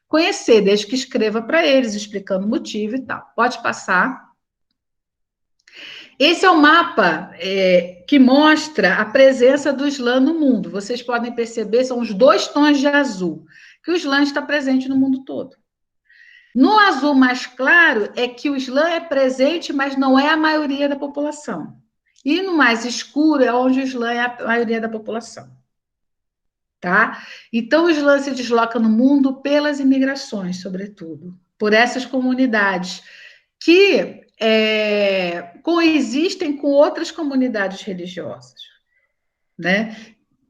conhecer, desde que escreva para eles, explicando o motivo e tal. Pode passar. Esse é o mapa que mostra a presença do Islã no mundo. Vocês podem perceber, são os 2 tons de azul, que o Islã está presente no mundo todo. No azul mais claro é que o Islã é presente, mas não é a maioria da população. E no mais escuro é onde o Islã é a maioria da população. Tá? Então, o Islã se desloca no mundo pelas imigrações, sobretudo, por essas comunidades que coexistem com outras comunidades religiosas, né?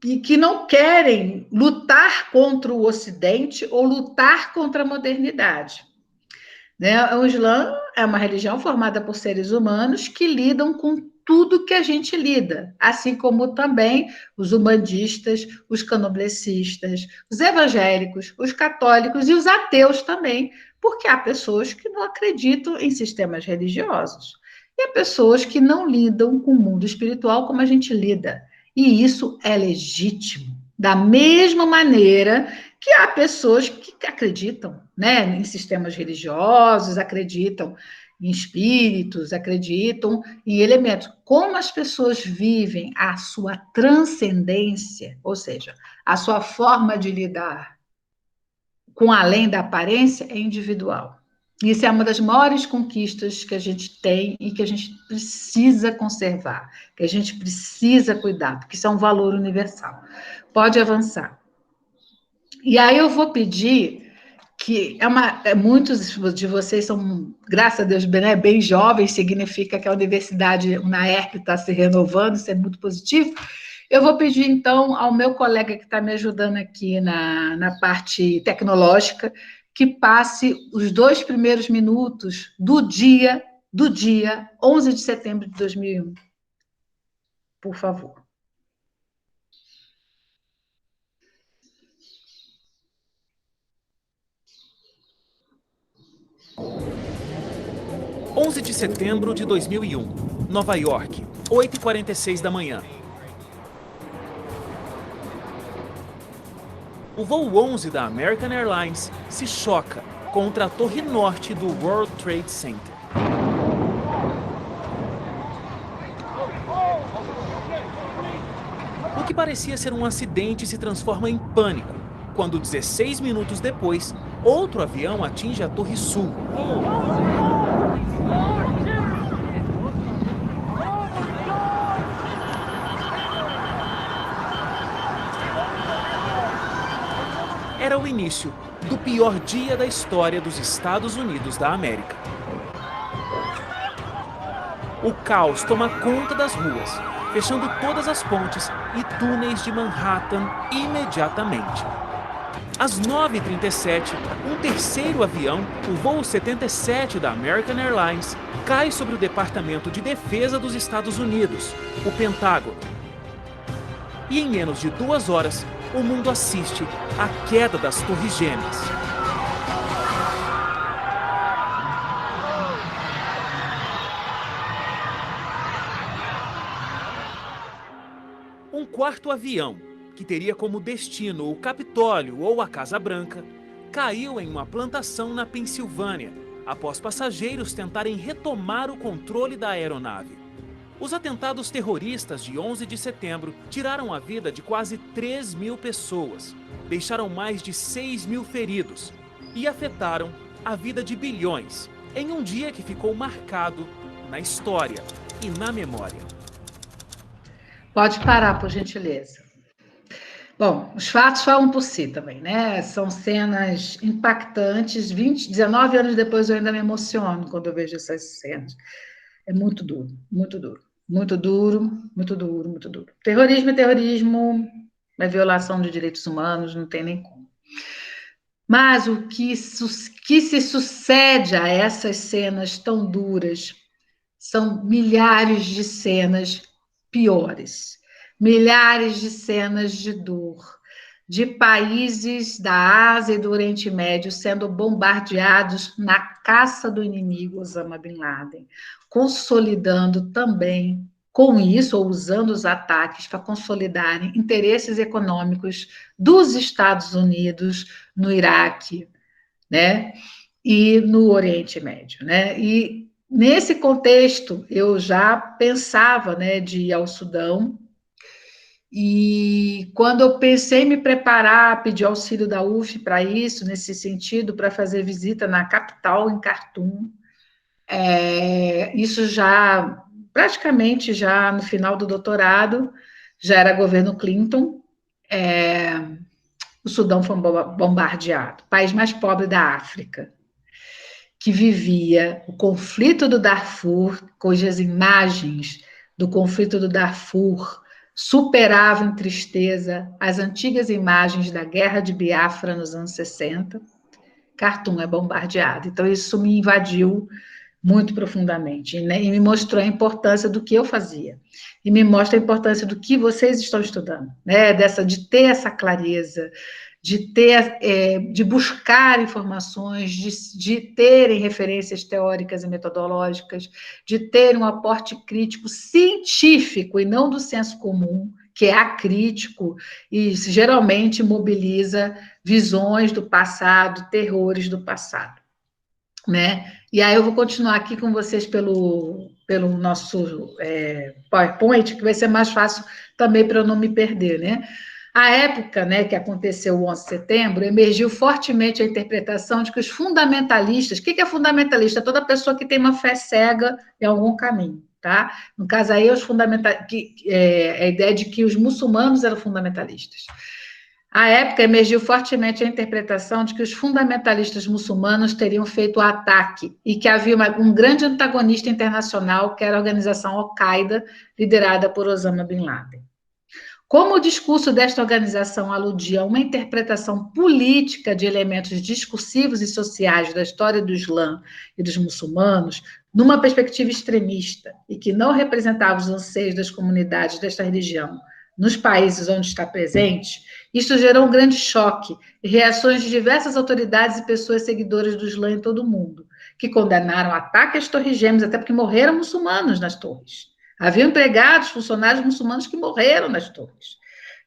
E que não querem lutar contra o Ocidente ou lutar contra a modernidade. Né? O Islã é uma religião formada por seres humanos que lidam com tudo que a gente lida, assim como também os umbandistas, os candomblecistas, os evangélicos, os católicos e os ateus também, porque há pessoas que não acreditam em sistemas religiosos. E há pessoas que não lidam com o mundo espiritual como a gente lida. E isso é legítimo. Da mesma maneira que há pessoas que acreditam, né, em sistemas religiosos, acreditam em espíritos, acreditam em elementos. Como as pessoas vivem a sua transcendência, ou seja, a sua forma de lidar com além da aparência, é individual. Isso é uma das maiores conquistas que a gente tem e que a gente precisa conservar, que a gente precisa cuidar, porque isso é um valor universal. Pode avançar. E aí eu vou pedir que muitos de vocês são, graças a Deus, bem jovens, significa que a universidade, a UNAERP, está se renovando, isso é muito positivo. Eu vou pedir, então, ao meu colega que está me ajudando aqui na parte tecnológica, que passe os 2 primeiros minutos do dia 11 de setembro de 2001. Por favor. 11 de setembro de 2001, Nova York, 8h46 da manhã. O voo 11 da American Airlines se choca contra a torre norte do World Trade Center. O que parecia ser um acidente se transforma em pânico, quando 16 minutos depois, outro avião atinge a Torre Sul. Era o início do pior dia da história dos Estados Unidos da América. O caos toma conta das ruas, fechando todas as pontes e túneis de Manhattan imediatamente. Às 9h37, um terceiro avião, o voo 77 da American Airlines, cai sobre o Departamento de Defesa dos Estados Unidos, o Pentágono. E em menos de 2 horas, o mundo assiste à queda das Torres Gêmeas. Um quarto avião, que teria como destino o Capitólio ou a Casa Branca, caiu em uma plantação na Pensilvânia, após passageiros tentarem retomar o controle da aeronave. Os atentados terroristas de 11 de setembro tiraram a vida de quase 3.000 pessoas, deixaram mais de 6.000 feridos e afetaram a vida de bilhões, em um dia que ficou marcado na história e na memória. Pode parar, por gentileza. Bom, os fatos falam por si também, né? São cenas impactantes. 19 anos depois eu ainda me emociono quando eu vejo essas cenas. É muito duro, muito duro. Muito duro, muito duro, muito duro. Terrorismo é terrorismo, é violação de direitos humanos, não tem nem como. Mas o que se sucede a essas cenas tão duras são milhares de cenas piores, milhares de cenas de dor, de países da Ásia e do Oriente Médio sendo bombardeados na caça do inimigo Osama Bin Laden, consolidando também com isso, ou usando os ataques para consolidarem interesses econômicos dos Estados Unidos no Iraque, né? E no Oriente Médio, né? E nesse contexto, eu já pensava, né, de ir ao Sudão, e quando eu pensei em me preparar, pedir auxílio da UF para isso, nesse sentido, para fazer visita na capital, em Khartoum, isso já, praticamente já no final do doutorado, já era governo Clinton, o Sudão foi bombardeado, país mais pobre da África, que vivia o conflito do Darfur, cujas imagens do conflito do Darfur superavam em tristeza as antigas imagens da guerra de Biafra nos anos 60, Khartoum é bombardeado. Então, isso me invadiu muito profundamente, né? E me mostrou a importância do que eu fazia. E me mostra a importância do que vocês estão estudando, né? De ter essa clareza, de buscar informações, de terem referências teóricas e metodológicas, de ter um aporte crítico científico e não do senso comum, que é acrítico e geralmente mobiliza visões do passado, terrores do passado. né? E aí eu vou continuar aqui com vocês pelo nosso PowerPoint, que vai ser mais fácil também para eu não me perder, né? A época, né, que aconteceu o 11 de setembro, emergiu fortemente a interpretação de que os fundamentalistas... O que é fundamentalista? Toda pessoa que tem uma fé cega em algum caminho, tá? No caso aí, os a ideia de que os muçulmanos eram fundamentalistas. À época, emergiu fortemente a interpretação de que os fundamentalistas muçulmanos teriam feito o ataque e que havia um grande antagonista internacional, que era a organização Al-Qaeda, liderada por Osama Bin Laden. Como o discurso desta organização aludia a uma interpretação política de elementos discursivos e sociais da história do Islã e dos muçulmanos, numa perspectiva extremista, e que não representava os anseios das comunidades desta religião nos países onde está presente, isto gerou um grande choque e reações de diversas autoridades e pessoas seguidoras do Islã em todo o mundo, que condenaram o ataque às Torres Gêmeas, até porque morreram muçulmanos nas torres. Havia empregados, funcionários muçulmanos que morreram nas torres,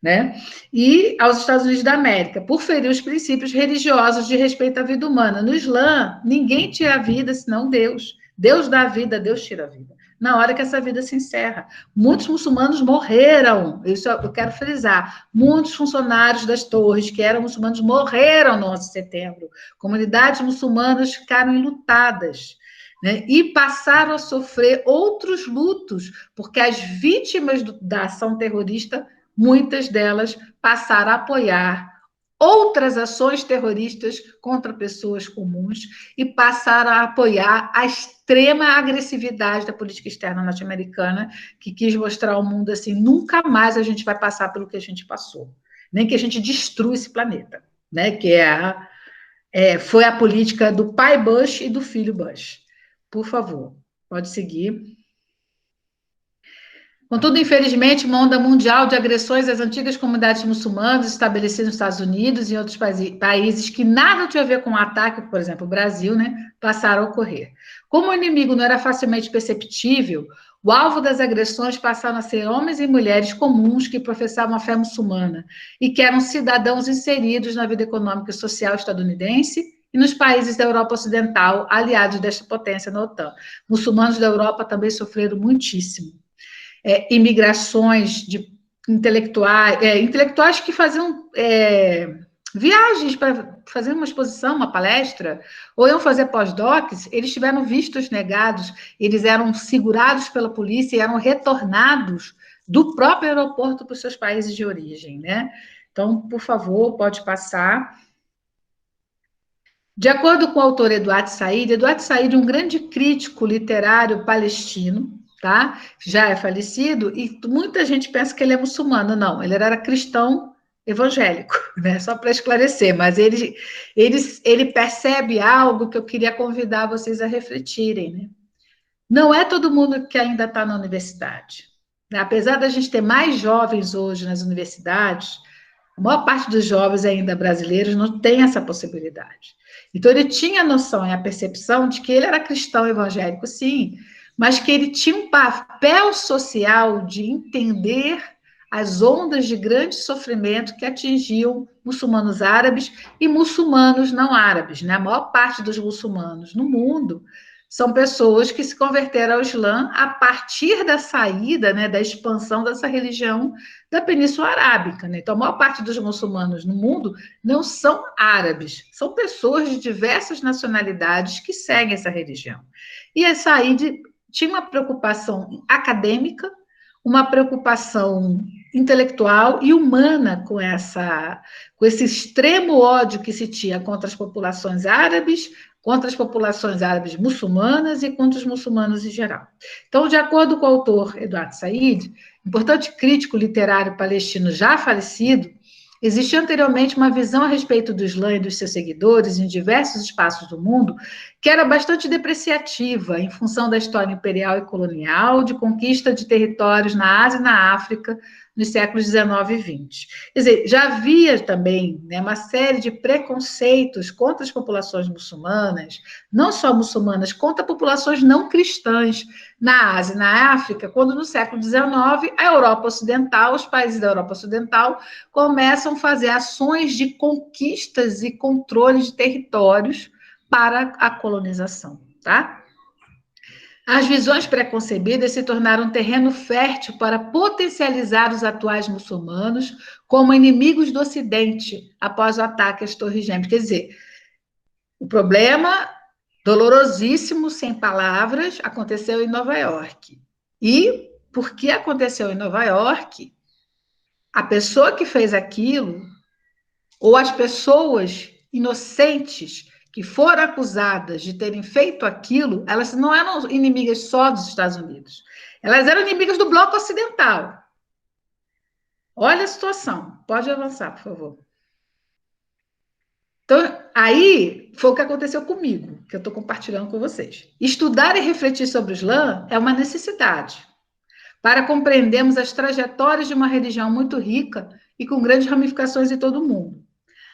né? E aos Estados Unidos da América, por ferir os princípios religiosos de respeito à vida humana. No Islã, ninguém tira a vida senão Deus. Deus dá a vida, Deus tira a vida. Na hora que essa vida se encerra. Muitos muçulmanos morreram, isso eu quero frisar. Muitos funcionários das torres, que eram muçulmanos, morreram no 11 de setembro. Comunidades muçulmanas ficaram enlutadas, né? E passaram a sofrer outros lutos, porque as vítimas da ação terrorista, muitas delas passaram a apoiar outras ações terroristas contra pessoas comuns e passaram a apoiar a extrema agressividade da política externa norte-americana, que quis mostrar ao mundo assim, nunca mais a gente vai passar pelo que a gente passou, nem que a gente destrua esse planeta, né? Que foi a política do pai Bush e do filho Bush. Por favor, pode seguir. Contudo, infelizmente, uma onda mundial de agressões às antigas comunidades muçulmanas estabelecidas nos Estados Unidos e em outros países que nada tinham a ver com o ataque, por exemplo, o Brasil, né, passaram a ocorrer. Como o inimigo não era facilmente perceptível, o alvo das agressões passaram a ser homens e mulheres comuns que professavam a fé muçulmana e que eram cidadãos inseridos na vida econômica e social estadunidense e nos países da Europa Ocidental, aliados desta potência na OTAN. Muçulmanos da Europa também sofreram muitíssimo. Imigrações de intelectuais que faziam viagens para fazer uma exposição, uma palestra, ou iam fazer pós-docs, eles tiveram vistos negados, eles eram segurados pela polícia e eram retornados do próprio aeroporto para os seus países de origem, né? Então, por favor, pode passar. De acordo com o autor Eduardo Said, um grande crítico literário palestino, tá? Já é falecido, e muita gente pensa que ele é muçulmano. Não, ele era cristão evangélico, né? Só para esclarecer, mas ele percebe algo que eu queria convidar vocês a refletirem, né? Não é todo mundo que ainda está na universidade, né? Apesar da gente ter mais jovens hoje nas universidades, a maior parte dos jovens ainda brasileiros não tem essa possibilidade. Então, ele tinha a noção e a percepção de que ele era cristão evangélico, sim, mas que ele tinha um papel social de entender as ondas de grande sofrimento que atingiam muçulmanos árabes e muçulmanos não árabes, né? A maior parte dos muçulmanos no mundo são pessoas que se converteram ao Islã a partir da saída, né, da expansão dessa religião da Península Arábica, né? Então, a maior parte dos muçulmanos no mundo não são árabes, são pessoas de diversas nacionalidades que seguem essa religião. E a Said tinha uma preocupação acadêmica, uma preocupação intelectual e humana com esse extremo ódio que se tinha contra as populações árabes, contra as populações árabes muçulmanas e contra os muçulmanos em geral. Então, de acordo com o autor Eduardo Said, importante crítico literário palestino já falecido, existia anteriormente uma visão a respeito do Islã e dos seus seguidores em diversos espaços do mundo que era bastante depreciativa em função da história imperial e colonial, de conquista de territórios na Ásia e na África nos séculos XIX e XX. Quer dizer, já havia também, né, uma série de preconceitos contra as populações muçulmanas, não só muçulmanas, contra populações não cristãs na Ásia e na África, quando no século XIX a Europa Ocidental, os países da Europa Ocidental começam a fazer ações de conquistas e controle de territórios para a colonização, tá? As visões preconcebidas se tornaram um terreno fértil para potencializar os atuais muçulmanos como inimigos do Ocidente após o ataque às Torres Gêmeas. Quer dizer, o problema dolorosíssimo, sem palavras, aconteceu em Nova York. E, porque aconteceu em Nova York, a pessoa que fez aquilo, ou as pessoas inocentes que foram acusadas de terem feito aquilo, elas não eram inimigas só dos Estados Unidos. Elas eram inimigas do bloco ocidental. Olha a situação. Pode avançar, por favor. Então, aí foi o que aconteceu comigo, que eu estou compartilhando com vocês. Estudar e refletir sobre o Islã é uma necessidade para compreendermos as trajetórias de uma religião muito rica e com grandes ramificações em todo o mundo.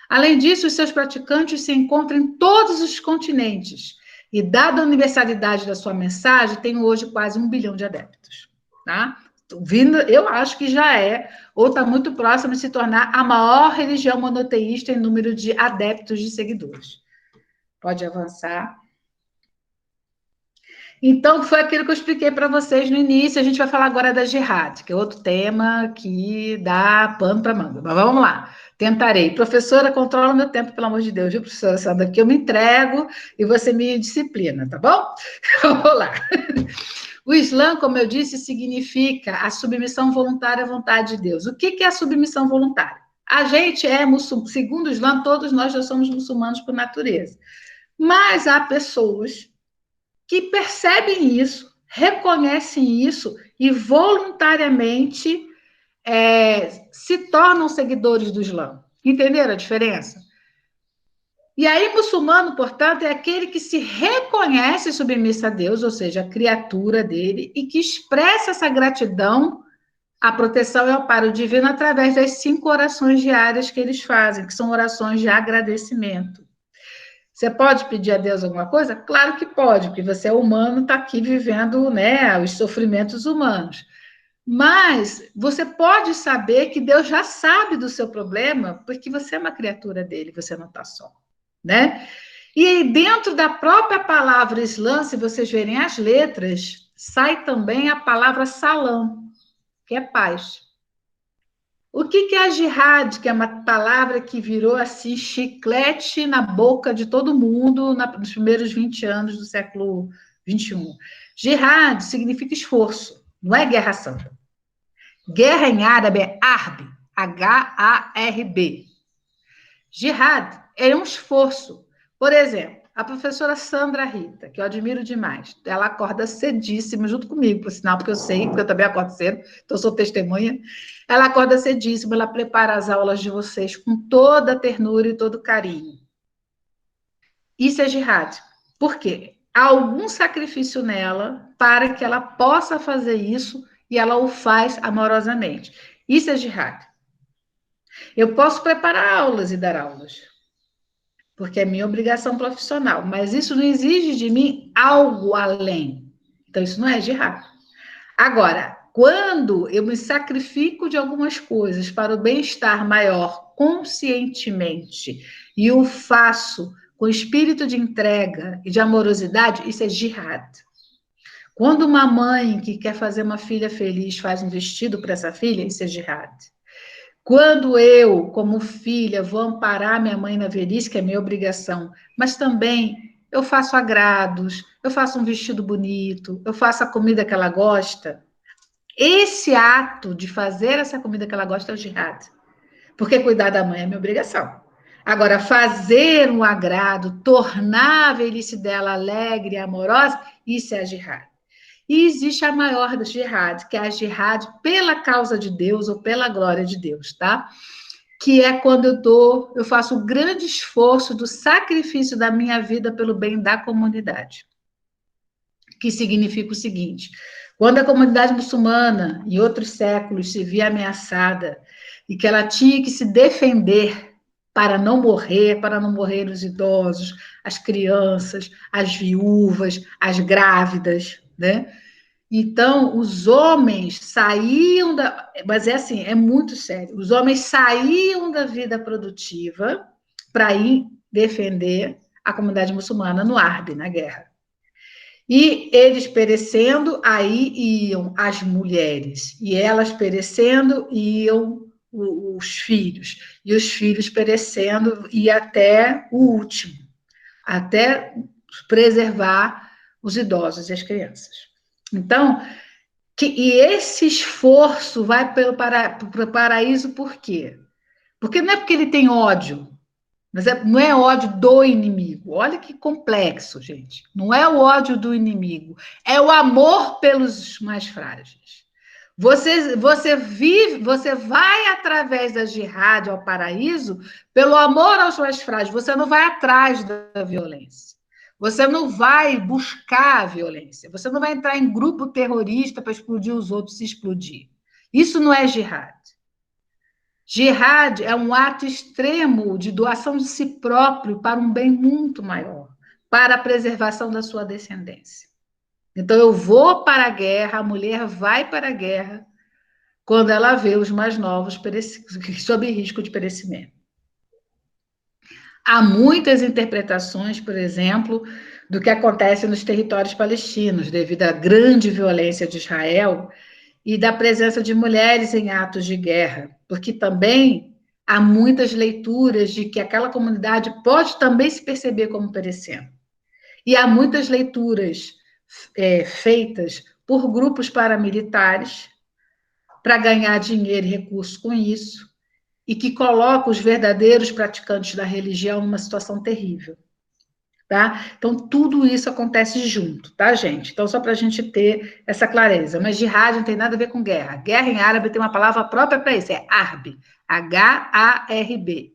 Além disso, os seus praticantes se encontram em todos os continentes e, dada a universalidade da sua mensagem, tem hoje quase 1 bilhão de adeptos. Tá? Eu acho que já é, ou está muito próximo de se tornar a maior religião monoteísta em número de adeptos de seguidores. Pode avançar. Então, foi aquilo que eu expliquei para vocês no início. A gente vai falar agora da jihad, que é outro tema que dá pano para manga. Mas vamos lá. Tentarei. Professora, controla o meu tempo, pelo amor de Deus, viu, professora Sandra? Que eu me entrego e você me disciplina, tá bom? Vamos lá. O Islã, como eu disse, significa a submissão voluntária à vontade de Deus. O que é a submissão voluntária? A gente é muçulmano, segundo o Islã, todos nós já somos muçulmanos por natureza. Mas há pessoas que percebem isso, reconhecem isso e voluntariamente se tornam seguidores do Islã. Entenderam a diferença? E aí, muçulmano, portanto, é aquele que se reconhece submisso a Deus, ou seja, a criatura dele, e que expressa essa gratidão à proteção e ao amparo divino através das 5 orações diárias que eles fazem, que são orações de agradecimento. Você pode pedir a Deus alguma coisa? Claro que pode, porque você é humano, está aqui vivendo, né, os sofrimentos humanos. Mas você pode saber que Deus já sabe do seu problema, porque você é uma criatura dele, você não está só, né? E dentro da própria palavra Islã, se vocês verem as letras, sai também a palavra salam, que é paz. O que é a jihad, que é uma palavra que virou assim chiclete na boca de todo mundo nos primeiros 20 anos do século XXI? Jihad significa esforço, não é guerra santa. Guerra em árabe é harb, H-A-R-B. Jihad é um esforço. Por exemplo, a professora Sandra Rita, que eu admiro demais, ela acorda cedíssimo, junto comigo, por sinal, porque eu sei, porque eu também acordo cedo, então eu sou testemunha. Ela acorda cedíssimo, ela prepara as aulas de vocês com toda a ternura e todo o carinho. Isso é jihad. Por quê? Há algum sacrifício nela para que ela possa fazer isso e ela o faz amorosamente. Isso é jihad. Eu posso preparar aulas e dar aulas, porque é minha obrigação profissional, mas isso não exige de mim algo além. Então, isso não é jihad. Agora, quando eu me sacrifico de algumas coisas para o bem-estar maior conscientemente e o faço com espírito de entrega e de amorosidade, isso é jihad. Quando uma mãe que quer fazer uma filha feliz faz um vestido para essa filha, isso é jihad. Quando eu, como filha, vou amparar minha mãe na velhice, que é minha obrigação, mas também eu faço agrados, eu faço um vestido bonito, eu faço a comida que ela gosta, esse ato de fazer essa comida que ela gosta é o jihad. Porque cuidar da mãe é minha obrigação. Agora, fazer um agrado, tornar a velhice dela alegre e amorosa, isso é a jihad. E existe a maior das jihad, que é a jihad pela causa de Deus ou pela glória de Deus, tá? Que é quando eu faço um grande esforço do sacrifício da minha vida pelo bem da comunidade. Que significa o seguinte: quando a comunidade muçulmana, em outros séculos, se via ameaçada e que ela tinha que se defender para não morrer os idosos, as crianças, as viúvas, as grávidas, né? Então, os homens saíam mas é assim, é muito sério. Os homens saíam da vida produtiva para ir defender a comunidade muçulmana no Arbe, na guerra. E eles perecendo, aí iam as mulheres, e elas perecendo, iam os filhos, e os filhos perecendo, e até o último, até preservar os idosos e as crianças. Então, e esse esforço vai para o paraíso por quê? Porque não é porque ele tem ódio, mas não é ódio do inimigo. Olha que complexo, gente. Não é o ódio do inimigo, é o amor pelos mais frágeis. Você vai através da jihad ao paraíso pelo amor aos mais frágeis. Você não vai atrás da violência. Você não vai buscar a violência. Você não vai entrar em grupo terrorista para explodir os outros se explodir. Isso não é jihad. Jihad é um ato extremo de doação de si próprio para um bem muito maior, para a preservação da sua descendência. Então, eu vou para a guerra, a mulher vai para a guerra, quando ela vê os mais novos sob risco de perecimento. Há muitas interpretações, por exemplo, do que acontece nos territórios palestinos, devido à grande violência de Israel e da presença de mulheres em atos de guerra, porque também há muitas leituras de que aquela comunidade pode também se perceber como perecendo. E há muitas leituras feitas por grupos paramilitares para ganhar dinheiro e recursos com isso, e que colocam os verdadeiros praticantes da religião numa situação terrível. Tá? Então, tudo isso acontece junto, tá, gente? Então, só para a gente ter essa clareza. Mas jihad não tem nada a ver com guerra. Guerra em árabe tem uma palavra própria para isso, é Harb, H-A-R-B.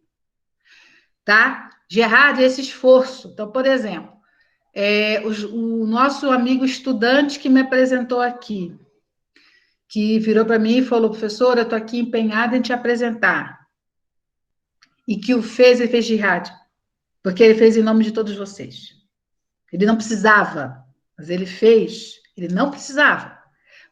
Tá? Jihad é esse esforço. Então, por exemplo, o nosso amigo estudante que me apresentou aqui, que virou para mim e falou, professora, eu estou aqui empenhada em te apresentar. E que ele fez jihad, porque ele fez em nome de todos vocês. Ele não precisava, mas ele fez. Ele não precisava,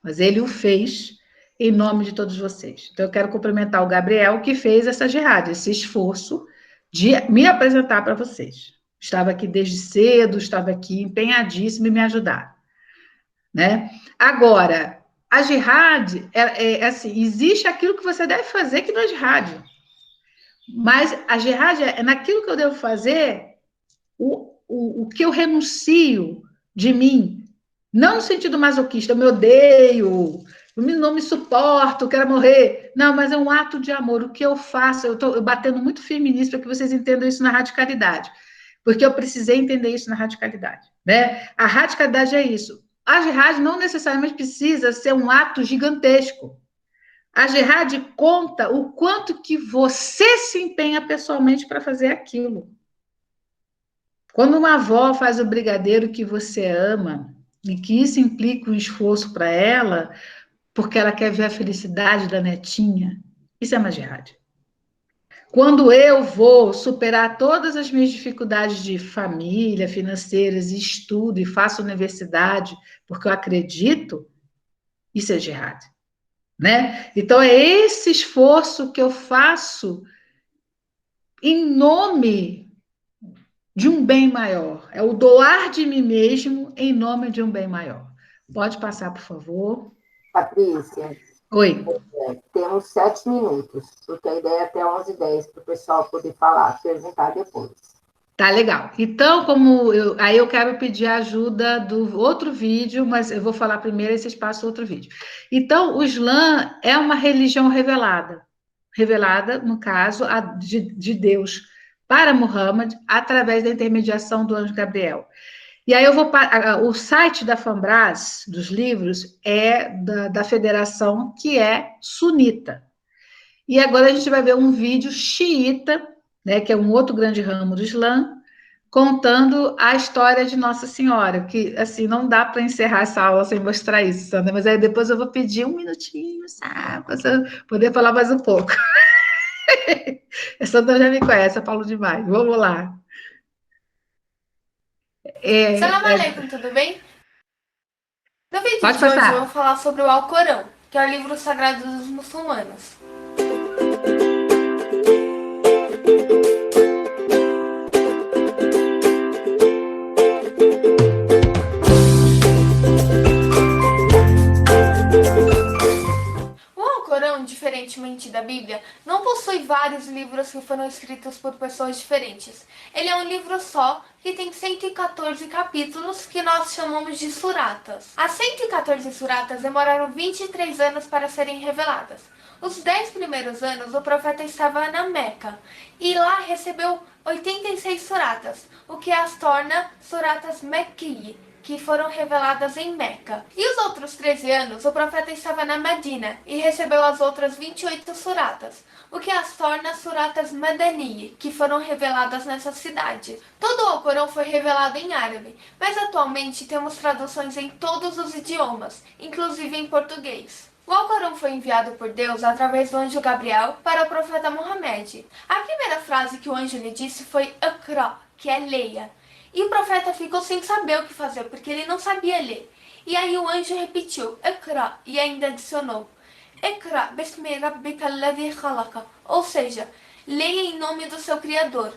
mas ele o fez em nome de todos vocês. Então, eu quero cumprimentar o Gabriel, que fez essa jihad, esse esforço de me apresentar para vocês. Estava aqui desde cedo, estava aqui empenhadíssimo em me ajudar. Né? Agora, a jihad, assim, existe aquilo que você deve fazer que não é jihad. Mas a jihad é naquilo que eu devo fazer, o que eu renuncio de mim, não no sentido masoquista, eu me odeio, eu não me suporto, eu quero morrer. Não, mas é um ato de amor. O que eu faço, eu estou batendo muito firme nisso para que vocês entendam isso na radicalidade, porque eu precisei entender isso na radicalidade. Né? A radicalidade é isso. A jihad não necessariamente precisa ser um ato gigantesco. A jihad conta o quanto que você se empenha pessoalmente para fazer aquilo. Quando uma avó faz o brigadeiro que você ama, e que isso implica um esforço para ela, porque ela quer ver a felicidade da netinha, isso é uma jihad. Quando eu vou superar todas as minhas dificuldades de família, financeiras, e estudo, e faço universidade, porque eu acredito, isso é jihad. Né? Então, é esse esforço que eu faço em nome de um bem maior. É o doar de mim mesmo em nome de um bem maior. Pode passar, por favor. Patrícia. Oi. Temos 7 minutos, porque a ideia é até 11h10 para o pessoal poder falar, perguntar depois. Tá legal. Então, aí eu quero pedir a ajuda do outro vídeo, mas eu vou falar primeiro e vocês passam outro vídeo. Então, o Islã é uma religião revelada, no caso, de Deus para Muhammad, através da intermediação do anjo Gabriel. E aí o site da Fambras, dos livros, é da federação que é sunita. E agora a gente vai ver um vídeo xiita, né, que é um outro grande ramo do Islã, contando a história de Nossa Senhora, que, assim, não dá para encerrar essa aula sem mostrar isso, Sandra, mas aí depois eu vou pedir um minutinho, sabe, para você poder falar mais um pouco. A Sandra já me conhece, eu falo demais. Vamos lá. Salam aleikum, tudo bem? No vídeo Pode de hoje passar. eu vou falar sobre o Alcorão, que é o livro sagrado dos muçulmanos. possui vários livros que foram escritos por pessoas diferentes. Ele é um livro só, que tem 114 capítulos, que nós chamamos de suratas. As 114 suratas demoraram 23 anos para serem reveladas. Os 10 primeiros anos, o profeta estava na Meca, e lá recebeu 86 suratas, o que as torna suratas Mekki, que foram reveladas em Meca. E os outros 13 anos, o profeta estava na Medina e recebeu as outras 28 suratas, o que as torna suratas Madani, que foram reveladas nessa cidade. Todo o Alcorão foi revelado em árabe, mas atualmente temos traduções em todos os idiomas, inclusive em português. O Alcorão foi enviado por Deus através do anjo Gabriel para o profeta Muhammad. A primeira frase que o anjo lhe disse foi Iqra, que é leia. E o profeta ficou sem saber o que fazer, porque ele não sabia ler. E aí o anjo repetiu, Iqra, e ainda adicionou, Iqra bismi rabbika alladhi khalaqa, ou seja, leia em nome do seu Criador.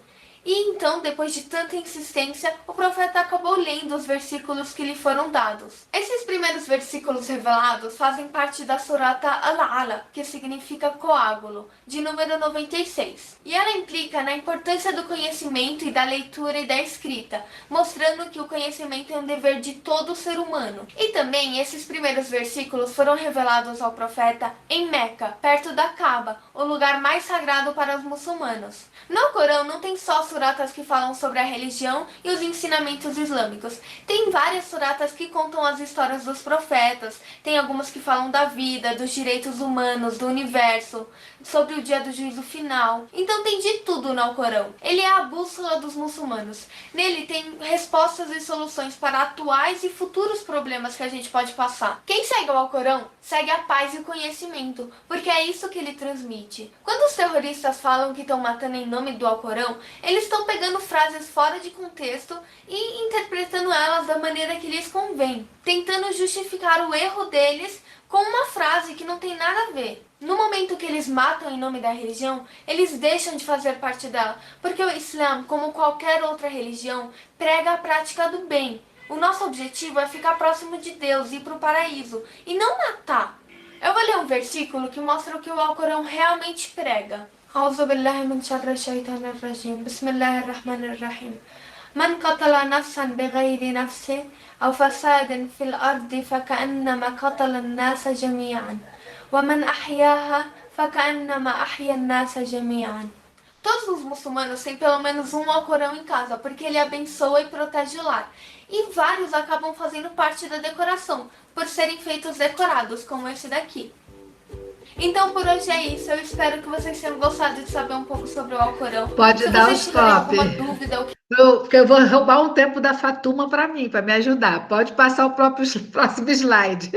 E então, depois de tanta insistência, o profeta acabou lendo os versículos que lhe foram dados. Esses primeiros versículos revelados fazem parte da surata Al-Ala, que significa coágulo, de número 96. E ela implica na importância do conhecimento e da leitura e da escrita, mostrando que o conhecimento é um dever de todo ser humano. E também, esses primeiros versículos foram revelados ao profeta em Meca, perto da Kaaba, o lugar mais sagrado para os muçulmanos. No Corão não tem só suratas que falam sobre a religião e os ensinamentos islâmicos. Tem várias suratas que contam as histórias dos profetas, tem algumas que falam da vida, dos direitos humanos, do universo, sobre o dia do juízo final. Então tem de tudo no Alcorão. Ele é a bússola dos muçulmanos. Nele tem respostas e soluções para atuais e futuros problemas que a gente pode passar. Quem segue o Alcorão, segue a paz e o conhecimento, porque é isso que ele transmite. Quando os terroristas falam que estão matando em nome do Alcorão, eles estão pegando frases fora de contexto e interpretando elas da maneira que lhes convém, tentando justificar o erro deles com uma frase que não tem nada a ver. No momento que eles matam em nome da religião, eles deixam de fazer parte dela, porque o Islã, como qualquer outra religião, prega a prática do bem. O nosso objetivo é ficar próximo de Deus e ir para o paraíso, e não matar. Eu vou ler um versículo que mostra o que o Alcorão realmente prega. أعوذ بالله من شر الشيطان الرجيم بسم الله الرحمن الرحيم من قتل نفسا بغير نفس أو فساد في الأرض فكأنما قتل الناس جميعا ومن أحياها فكأنما أحيا الناس جميعا. Todos os muçulmanos têm pelo menos um Alcorão em casa, porque ele abençoa e protege o lar. E vários acabam fazendo parte da decoração, por serem feitos decorados, como esse daqui. Então por hoje é isso, eu espero que vocês tenham gostado de saber um pouco sobre o Alcorão. Pode dar um stop. Dúvida, porque eu vou roubar um tempo da Fatuma para mim, para me ajudar. Pode passar o próximo slide.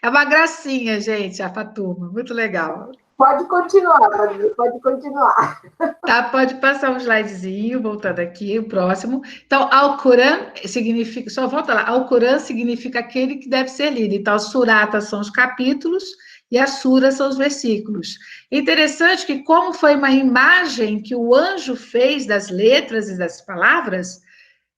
É uma gracinha, gente, a Fatuma, muito legal. Pode continuar, pode continuar. Tá, pode passar um slidezinho, voltando aqui, o próximo. Então, Alcorão significa, só volta lá, Alcorão significa aquele que deve ser lido. Então, surata são os capítulos, e as suras são os versículos. Interessante que, como foi uma imagem que o anjo fez das letras e das palavras,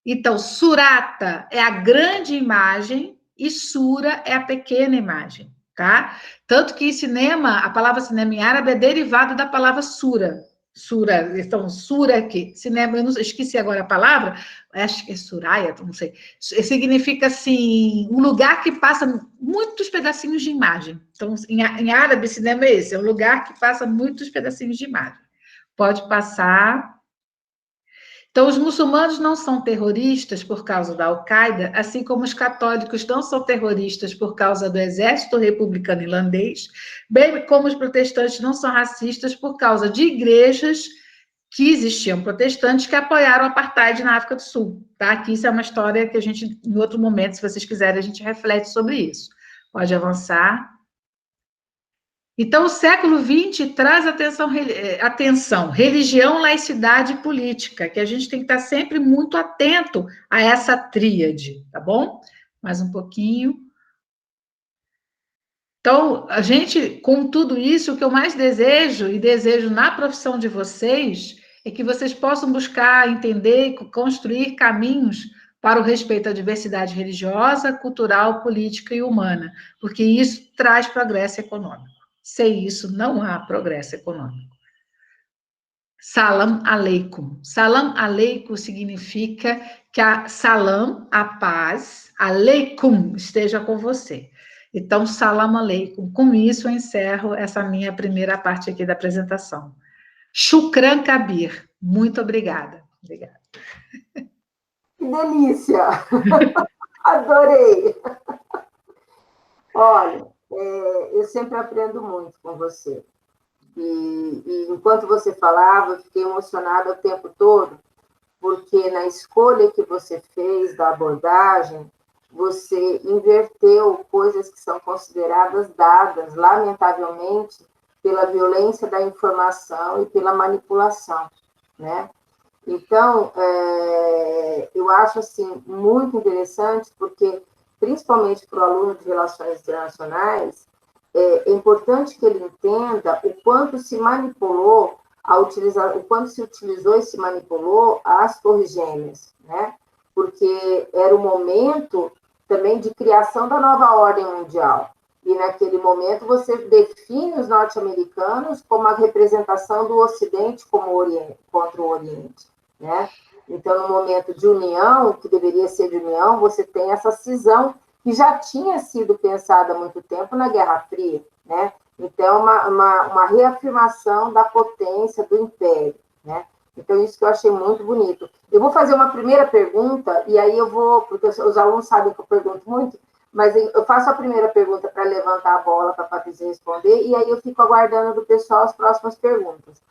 então, surata é a grande imagem e sura é a pequena imagem, tá? Tanto que em cinema, a palavra cinema em árabe é derivada da palavra sura. Sura, então, sura aqui, cinema, eu não esqueci agora a palavra, acho que é suraya, não sei. Significa, assim, um lugar que passa muitos pedacinhos de imagem. Então, em árabe, cinema é esse, é um lugar que passa muitos pedacinhos de imagem. Pode passar. Então, os muçulmanos não são terroristas por causa da Al-Qaeda, assim como os católicos não são terroristas por causa do exército republicano irlandês, bem como os protestantes não são racistas por causa de igrejas que existiam protestantes que apoiaram o apartheid na África do Sul, tá? Que isso é uma história que a gente, em outro momento, se vocês quiserem, a gente reflete sobre isso. Pode avançar. Então, o século XX traz atenção, religião, laicidade e política, que a gente tem que estar sempre muito atento a essa tríade, tá bom? Mais um pouquinho. Então, a gente, com tudo isso, o que eu mais desejo, e desejo na profissão de vocês, é que vocês possam buscar, entender e construir caminhos para o respeito à diversidade religiosa, cultural, política e humana, porque isso traz progresso econômico. Sem isso, não há progresso econômico. Salam aleikum. Salam aleikum significa que a salam, a paz, aleikum, esteja com você. Então, salam aleikum. Com isso, eu encerro essa minha primeira parte aqui da apresentação. Shukran Kabir. Muito obrigada. Obrigada. Que delícia! Adorei! Olha, eu sempre aprendo muito com você. E enquanto você falava, eu fiquei emocionada o tempo todo, porque na escolha que você fez da abordagem, você inverteu coisas que são consideradas dadas, lamentavelmente, pela violência da informação e pela manipulação, né? Então, eu acho assim muito interessante, porque, principalmente para o aluno de Relações Internacionais, é importante que ele entenda o quanto se manipulou, o quanto se utilizou e se manipulou as Torres Gêmeas, né? Porque era o momento também de criação da nova ordem mundial. E, naquele momento, você define os norte-americanos como a representação do Ocidente contra o Oriente, né? Então, no momento de união, que deveria ser de união, você tem essa cisão que já tinha sido pensada há muito tempo na Guerra Fria, né? Então, uma reafirmação da potência do império, né? Então, isso que eu achei muito bonito. Eu vou fazer uma primeira pergunta, e aí eu vou, porque os alunos sabem que eu pergunto muito, mas eu faço a primeira pergunta para levantar a bola para a Patrícia responder, e aí eu fico aguardando do pessoal as próximas perguntas.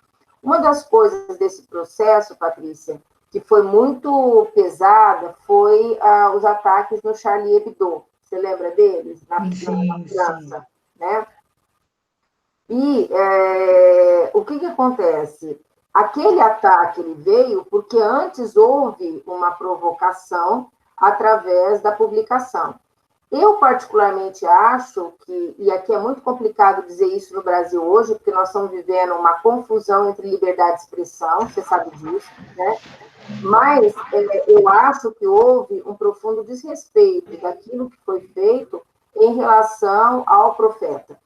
Uma das coisas desse processo, Patrícia, que foi muito pesada, foi os ataques no Charlie Hebdo. Você lembra deles? Na França, né? E o que acontece? Aquele ataque ele veio porque antes houve uma provocação através da publicação. Eu, particularmente, acho que, e aqui é muito complicado dizer isso no Brasil hoje, porque nós estamos vivendo uma confusão entre liberdade de expressão, você sabe disso, né? Mas eu acho que houve um profundo desrespeito daquilo que foi feito em relação ao profeta.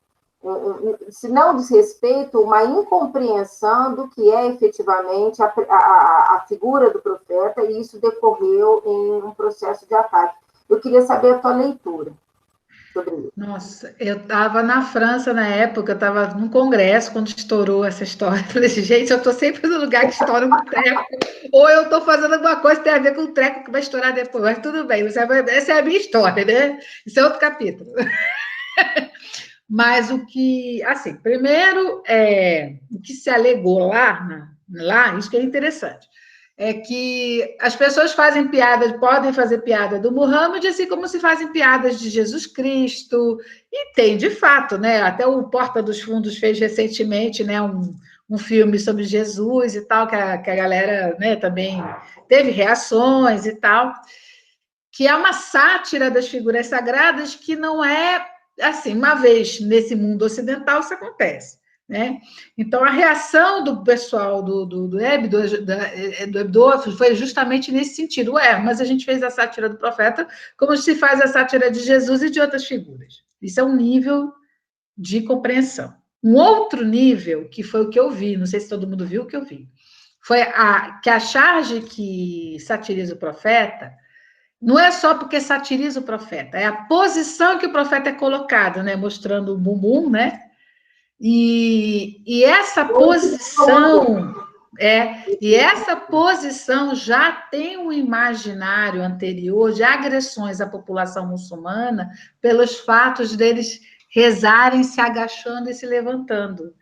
Se não desrespeito, uma incompreensão do que é efetivamente a figura do profeta, e isso decorreu em um processo de ataque. Eu queria saber a tua leitura sobre isso. Nossa, eu estava na França na época, eu estava num congresso quando estourou essa história. Eu falei assim, gente, eu estou sempre no lugar que estoura um treco, ou eu estou fazendo alguma coisa que tem a ver com o treco que vai estourar depois, mas tudo bem, essa é a minha história, né? Isso é outro capítulo. Mas o que, assim, primeiro, o que se alegou lá, isso que é interessante, é que as pessoas fazem piadas, podem fazer piada do Muhammad, assim como se fazem piadas de Jesus Cristo, e tem de fato, né? Até o Porta dos Fundos fez recentemente, né, um filme sobre Jesus e tal, que a galera, né, também teve reações e tal, que é uma sátira das figuras sagradas que não é, assim, uma vez nesse mundo ocidental isso acontece, né? Então, a reação do pessoal do Hebdo foi justamente nesse sentido. Mas a gente fez a sátira do profeta como se faz a sátira de Jesus e de outras figuras. Isso é um nível de compreensão. Um outro nível, que foi o que eu vi, não sei se todo mundo viu o que eu vi, foi que a charge que satiriza o profeta não é só porque satiriza o profeta, é a posição que o profeta é colocado, né? Mostrando o bumbum, né? E essa posição já tem um imaginário anterior de agressões à população muçulmana pelos fatos deles rezarem se agachando e se levantando.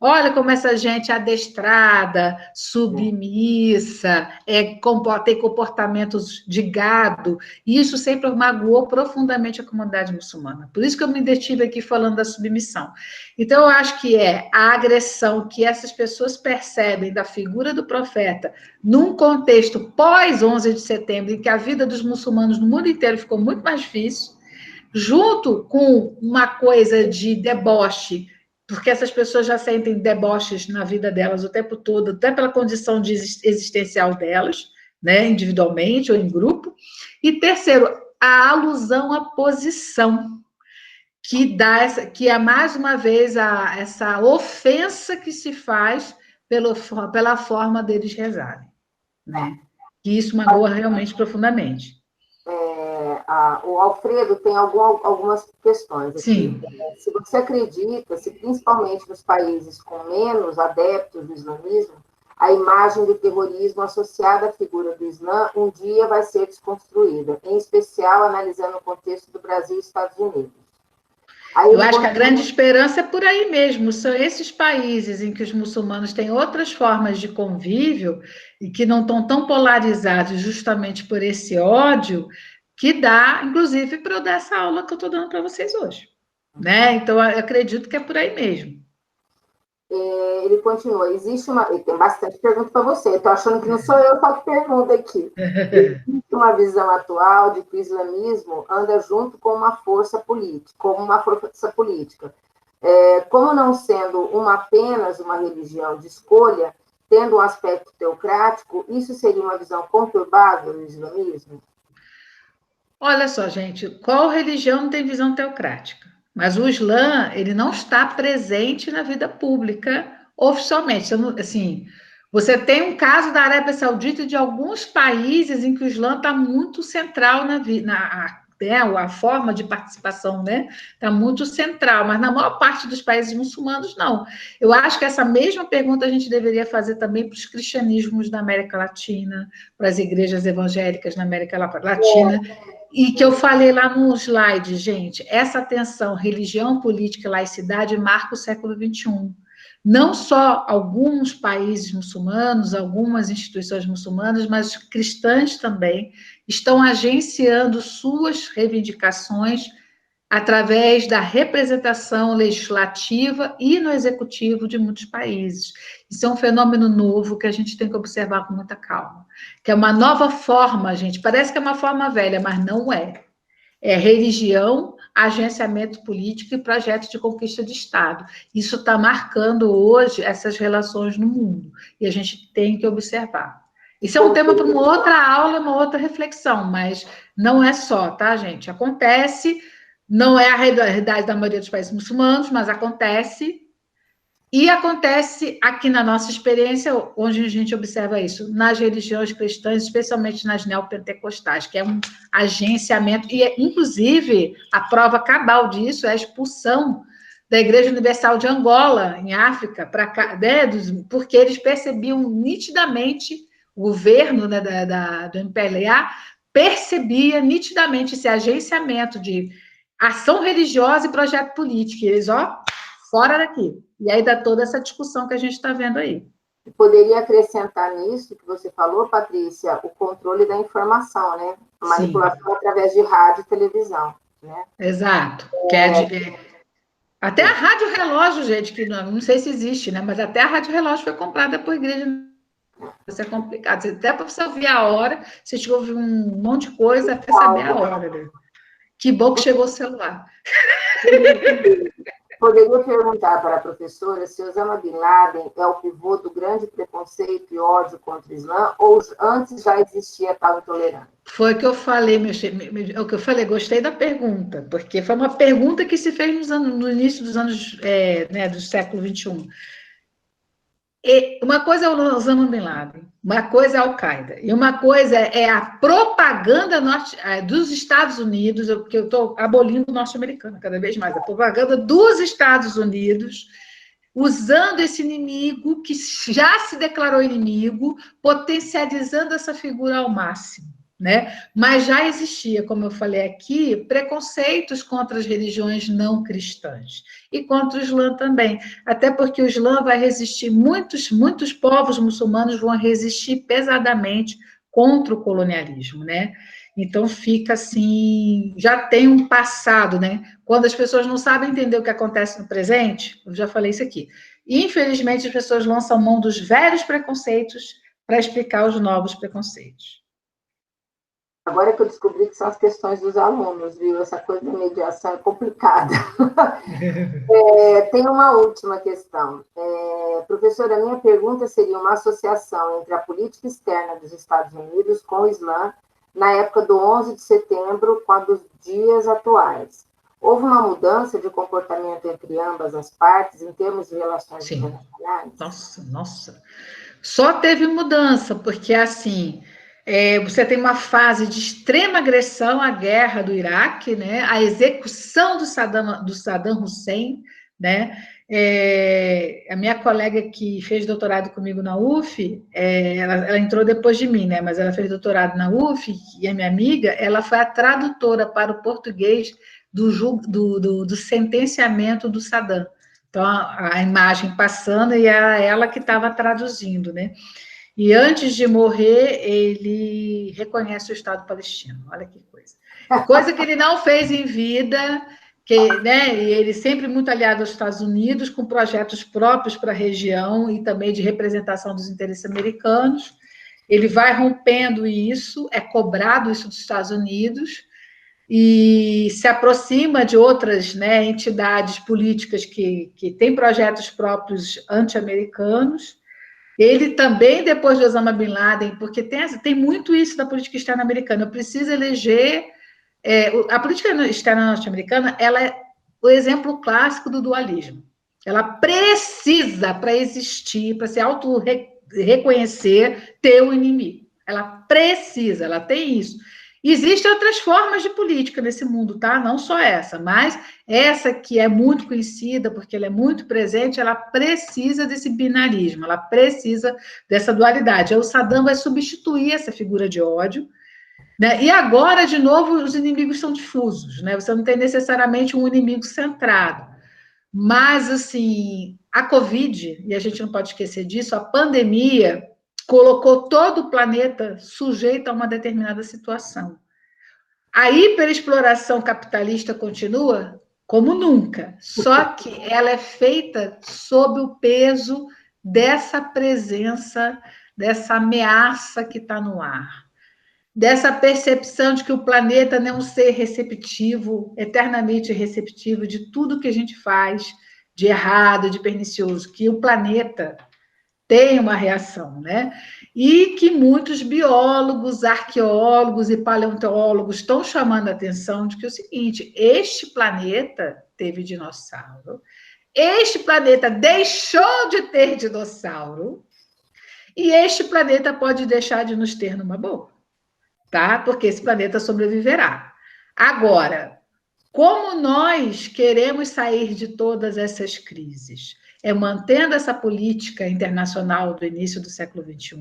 Olha como essa gente adestrada, submissa, tem comportamentos de gado, e isso sempre magoou profundamente a comunidade muçulmana. Por isso que eu me detive aqui falando da submissão. Então, eu acho que é a agressão que essas pessoas percebem da figura do profeta num contexto pós-11 de setembro, em que a vida dos muçulmanos no mundo inteiro ficou muito mais difícil, junto com uma coisa de deboche, porque essas pessoas já sentem deboches na vida delas o tempo todo, até pela condição existencial delas, né, individualmente ou em grupo. E terceiro, a alusão à posição, que é mais uma vez essa ofensa que se faz pela forma deles rezarem, né? Que isso magoa realmente profundamente. O Alfredo tem algumas questões aqui. Sim. Se você acredita, se principalmente nos países com menos adeptos do islamismo, a imagem do terrorismo associada à figura do Islã um dia vai ser desconstruída, em especial analisando o contexto do Brasil e Estados Unidos. Eu acho que a grande esperança é por aí mesmo, são esses países em que os muçulmanos têm outras formas de convívio e que não estão tão polarizados justamente por esse ódio, que dá, inclusive, para eu dar essa aula que eu estou dando para vocês hoje. Né? Então, eu acredito que é por aí mesmo. Ele continua, e tem bastante pergunta para você, estou achando que não sou eu só que pergunta aqui. Existe uma visão atual de que o islamismo anda junto com uma força política, como não sendo apenas uma religião de escolha, tendo um aspecto teocrático, isso seria uma visão conturbada do islamismo? Olha só, gente, qual religião não tem visão teocrática? Mas o Islã, ele não está presente na vida pública oficialmente. Assim, você tem um caso da Arábia Saudita e de alguns países em que o Islã está muito central a forma de participação, né? Está muito central, mas na maior parte dos países muçulmanos, não. Eu acho que essa mesma pergunta a gente deveria fazer também para os cristianismos da América Latina, para as igrejas evangélicas na América Latina. E que eu falei lá no slide, gente, essa tensão religião, política e laicidade marca o século XXI. Não só alguns países muçulmanos, algumas instituições muçulmanas, mas cristãs também estão agenciando suas reivindicações através da representação legislativa e no executivo de muitos países. Isso é um fenômeno novo que a gente tem que observar com muita calma, que é uma nova forma, gente, parece que é uma forma velha, mas não é. É religião, agenciamento político e projeto de conquista de Estado. Isso está marcando hoje essas relações no mundo, e a gente tem que observar. Isso é um tema para uma outra aula, uma outra reflexão, mas não é só, tá, gente? Acontece, não é a realidade da maioria dos países muçulmanos, mas acontece, e acontece aqui na nossa experiência, onde a gente observa isso, nas religiões cristãs, especialmente nas neopentecostais, que é um agenciamento, e inclusive a prova cabal disso é a expulsão da Igreja Universal de Angola, em África, né, porque eles percebiam nitidamente, o governo, né, do MPLA percebia nitidamente esse agenciamento de ação religiosa e projeto político, e eles, fora daqui. E aí dá toda essa discussão que a gente está vendo aí. Poderia acrescentar nisso que você falou, Patrícia, o controle da informação, né? A manipulação através de rádio e televisão, né? Exato. Até a rádio relógio, gente, que não sei se existe, né? Mas até a rádio relógio foi comprada por igreja. Isso é complicado. Até para você ouvir a hora, você tinha que ouvir um monte de coisa até saber a hora. Né? Que bom que chegou o celular. Poderia perguntar para a professora se Osama Bin Laden é o pivô do grande preconceito e ódio contra o Islã, ou antes já existia tal intolerância? Foi o que eu falei, gostei da pergunta, porque foi uma pergunta que se fez no início dos anos, do século XXI. Uma coisa é o Osama Bin Laden, uma coisa é a Al-Qaeda, e uma coisa é a propaganda dos Estados Unidos, porque eu estou abolindo o norte-americano cada vez mais, a propaganda dos Estados Unidos, usando esse inimigo que já se declarou inimigo, potencializando essa figura ao máximo. Né? Mas já existia, como eu falei aqui, preconceitos contra as religiões não cristãs e contra o Islã também, até porque o Islã vai resistir, muitos povos muçulmanos vão resistir pesadamente contra o colonialismo, né? Então fica assim, já tem um passado, né? Quando as pessoas não sabem entender o que acontece no presente, eu já falei isso aqui. Infelizmente as pessoas lançam mão dos velhos preconceitos para explicar os novos preconceitos. Agora que eu descobri que são as questões dos alunos, viu? Essa coisa da mediação é complicada. Tem uma última questão. Professora, a minha pergunta seria uma associação entre a política externa dos Estados Unidos com o Islã na época do 11 de setembro com a dos dias atuais. Houve uma mudança de comportamento entre ambas as partes em termos de relações Sim. internacionais? Nossa. Só teve mudança, porque assim, você tem uma fase de extrema agressão à guerra do Iraque, né? A execução do Saddam Hussein, né? A minha colega que fez doutorado comigo na UF, ela entrou depois de mim, né? Mas ela fez doutorado na UF, e a minha amiga, ela foi a tradutora para o português do sentenciamento do Saddam. Então, a imagem passando e era ela que estava traduzindo, né? E antes de morrer, ele reconhece o Estado palestino. Olha que coisa. Coisa que ele não fez em vida, né? E ele sempre muito aliado aos Estados Unidos, com projetos próprios para a região e também de representação dos interesses americanos. Ele vai rompendo isso, é cobrado isso dos Estados Unidos, e se aproxima de outras, né, entidades políticas que têm projetos próprios anti-americanos. Ele também, depois de Osama Bin Laden, porque tem muito isso da política externa americana, eu preciso eleger... a política externa norte-americana, ela é o exemplo clássico do dualismo. Ela precisa, para existir, para se auto-reconhecer, ter um inimigo. Ela precisa, ela tem isso. Existem outras formas de política nesse mundo, tá? Não só essa, mas essa que é muito conhecida, porque ela é muito presente, ela precisa desse binarismo, ela precisa dessa dualidade. Aí o Saddam vai substituir essa figura de ódio, né? E agora, de novo, os inimigos são difusos, né? Você não tem necessariamente um inimigo centrado. Mas, assim, a Covid, e a gente não pode esquecer disso, a pandemia colocou todo o planeta sujeito a uma determinada situação. A hiperexploração capitalista continua como nunca, só que ela é feita sob o peso dessa presença, dessa ameaça que está no ar, dessa percepção de que o planeta não é um ser receptivo, eternamente receptivo de tudo que a gente faz de errado, de pernicioso, que o planeta tem uma reação, né? E que muitos biólogos, arqueólogos e paleontólogos estão chamando a atenção de que é o seguinte: este planeta teve dinossauro, este planeta deixou de ter dinossauro, e este planeta pode deixar de nos ter numa boa, tá? Porque esse planeta sobreviverá. Agora, como nós queremos sair de todas essas crises? É mantendo essa política internacional do início do século XXI,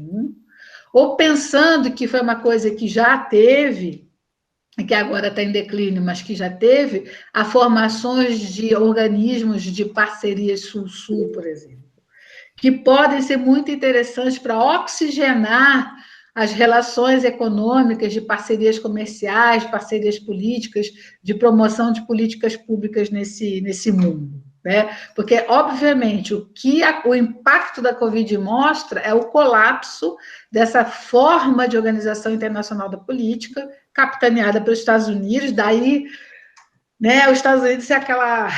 ou pensando que foi uma coisa que já teve, que agora está em declínio, mas que já teve, a formações de organismos de parcerias sul-sul, por exemplo, que podem ser muito interessantes para oxigenar as relações econômicas, de parcerias comerciais, parcerias políticas, de promoção de políticas públicas nesse mundo, né? Porque, obviamente, o impacto da Covid mostra é o colapso dessa forma de organização internacional da política, capitaneada pelos Estados Unidos, daí, né, os Estados Unidos é aquela...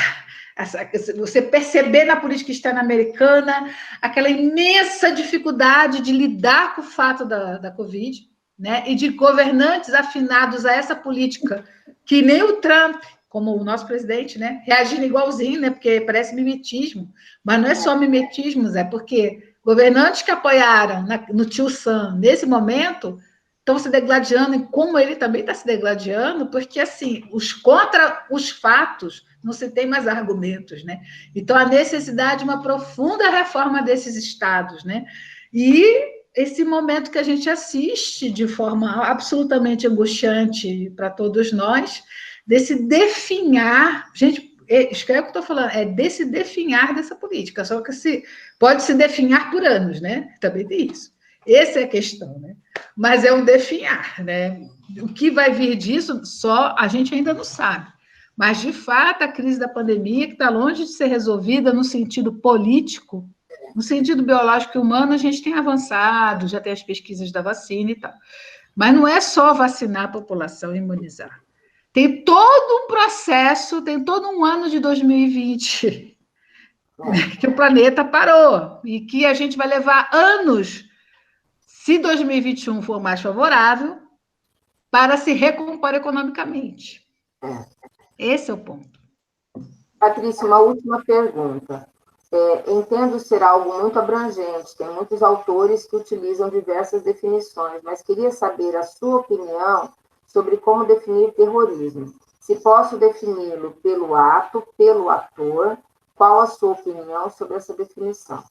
Você perceber na política externa americana aquela imensa dificuldade de lidar com o fato da Covid, né? E de governantes afinados a essa política, que nem o Trump, como o nosso presidente, né? Reagindo igualzinho, né? Porque parece mimetismo, mas não é só mimetismo, é porque governantes que apoiaram no tio Sam nesse momento estão se degladiando, e como ele também está se degladiando, porque, assim, contra os fatos não se tem mais argumentos, né? Então, a necessidade de uma profunda reforma desses estados, né? E esse momento que a gente assiste de forma absolutamente angustiante para todos nós, desse definhar, gente, escreve o que eu estou falando, é desse definhar dessa política, só que pode se definhar por anos, né? Também tem isso. Essa é a questão, né? Mas é um definhar, né? O que vai vir disso, só a gente ainda não sabe. Mas, de fato, a crise da pandemia, que está longe de ser resolvida no sentido político, no sentido biológico e humano, a gente tem avançado, já tem as pesquisas da vacina e tal. Mas não é só vacinar a população e imunizar. Tem todo um processo, tem todo um ano de 2020 que o planeta parou e que a gente vai levar anos, se 2021 for mais favorável, para se recompor economicamente. Esse é o ponto. Patrícia, uma última pergunta. Entendo ser algo muito abrangente, tem muitos autores que utilizam diversas definições, mas queria saber a sua opinião sobre como definir terrorismo. Se posso defini-lo pelo ato, pelo ator, qual a sua opinião sobre essa definição?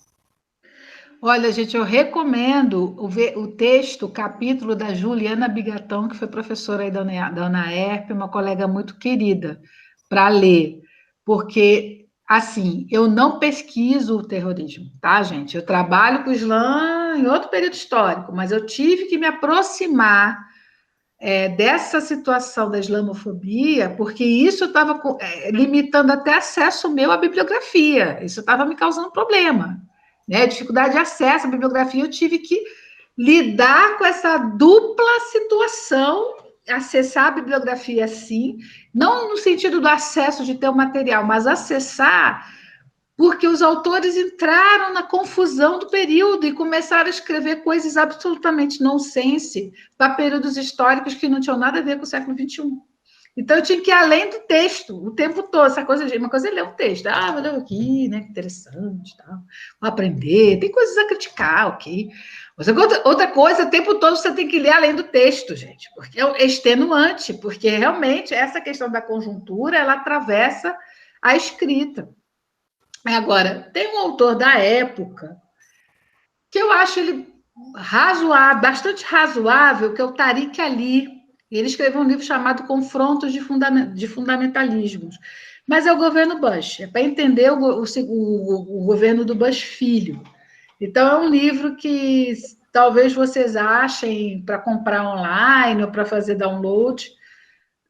Olha, gente, eu recomendo o texto, o capítulo da Juliana Bigatão, que foi professora aí da UNAERP, uma colega muito querida, para ler, porque, assim, eu não pesquiso o terrorismo, tá, gente? Eu trabalho com o Islã em outro período histórico, mas eu tive que me aproximar dessa situação da islamofobia, porque isso estava limitando até acesso meu à bibliografia, isso estava me causando problema, né? Dificuldade de acesso à bibliografia, eu tive que lidar com essa dupla situação, acessar a bibliografia, sim, não no sentido do acesso de ter o material, mas acessar porque os autores entraram na confusão do período e começaram a escrever coisas absolutamente nonsense para períodos históricos que não tinham nada a ver com o século XXI. Então, eu tinha que ir além do texto o tempo todo. Essa coisa, uma coisa é ler um texto. Ah, vou ler aqui, né? Que interessante, tal. Vou aprender. Tem coisas a criticar, ok. Mas outra coisa, o tempo todo você tem que ler além do texto, gente, porque é extenuante, porque realmente essa questão da conjuntura, ela atravessa a escrita. Agora, tem um autor da época que eu acho ele razoável, bastante razoável, que é o Tariq Ali. Ele escreveu um livro chamado Confrontos de Fundamentalismos. Mas é o governo Bush, é para entender o governo do Bush filho. Então, é um livro que talvez vocês achem para comprar online ou para fazer download,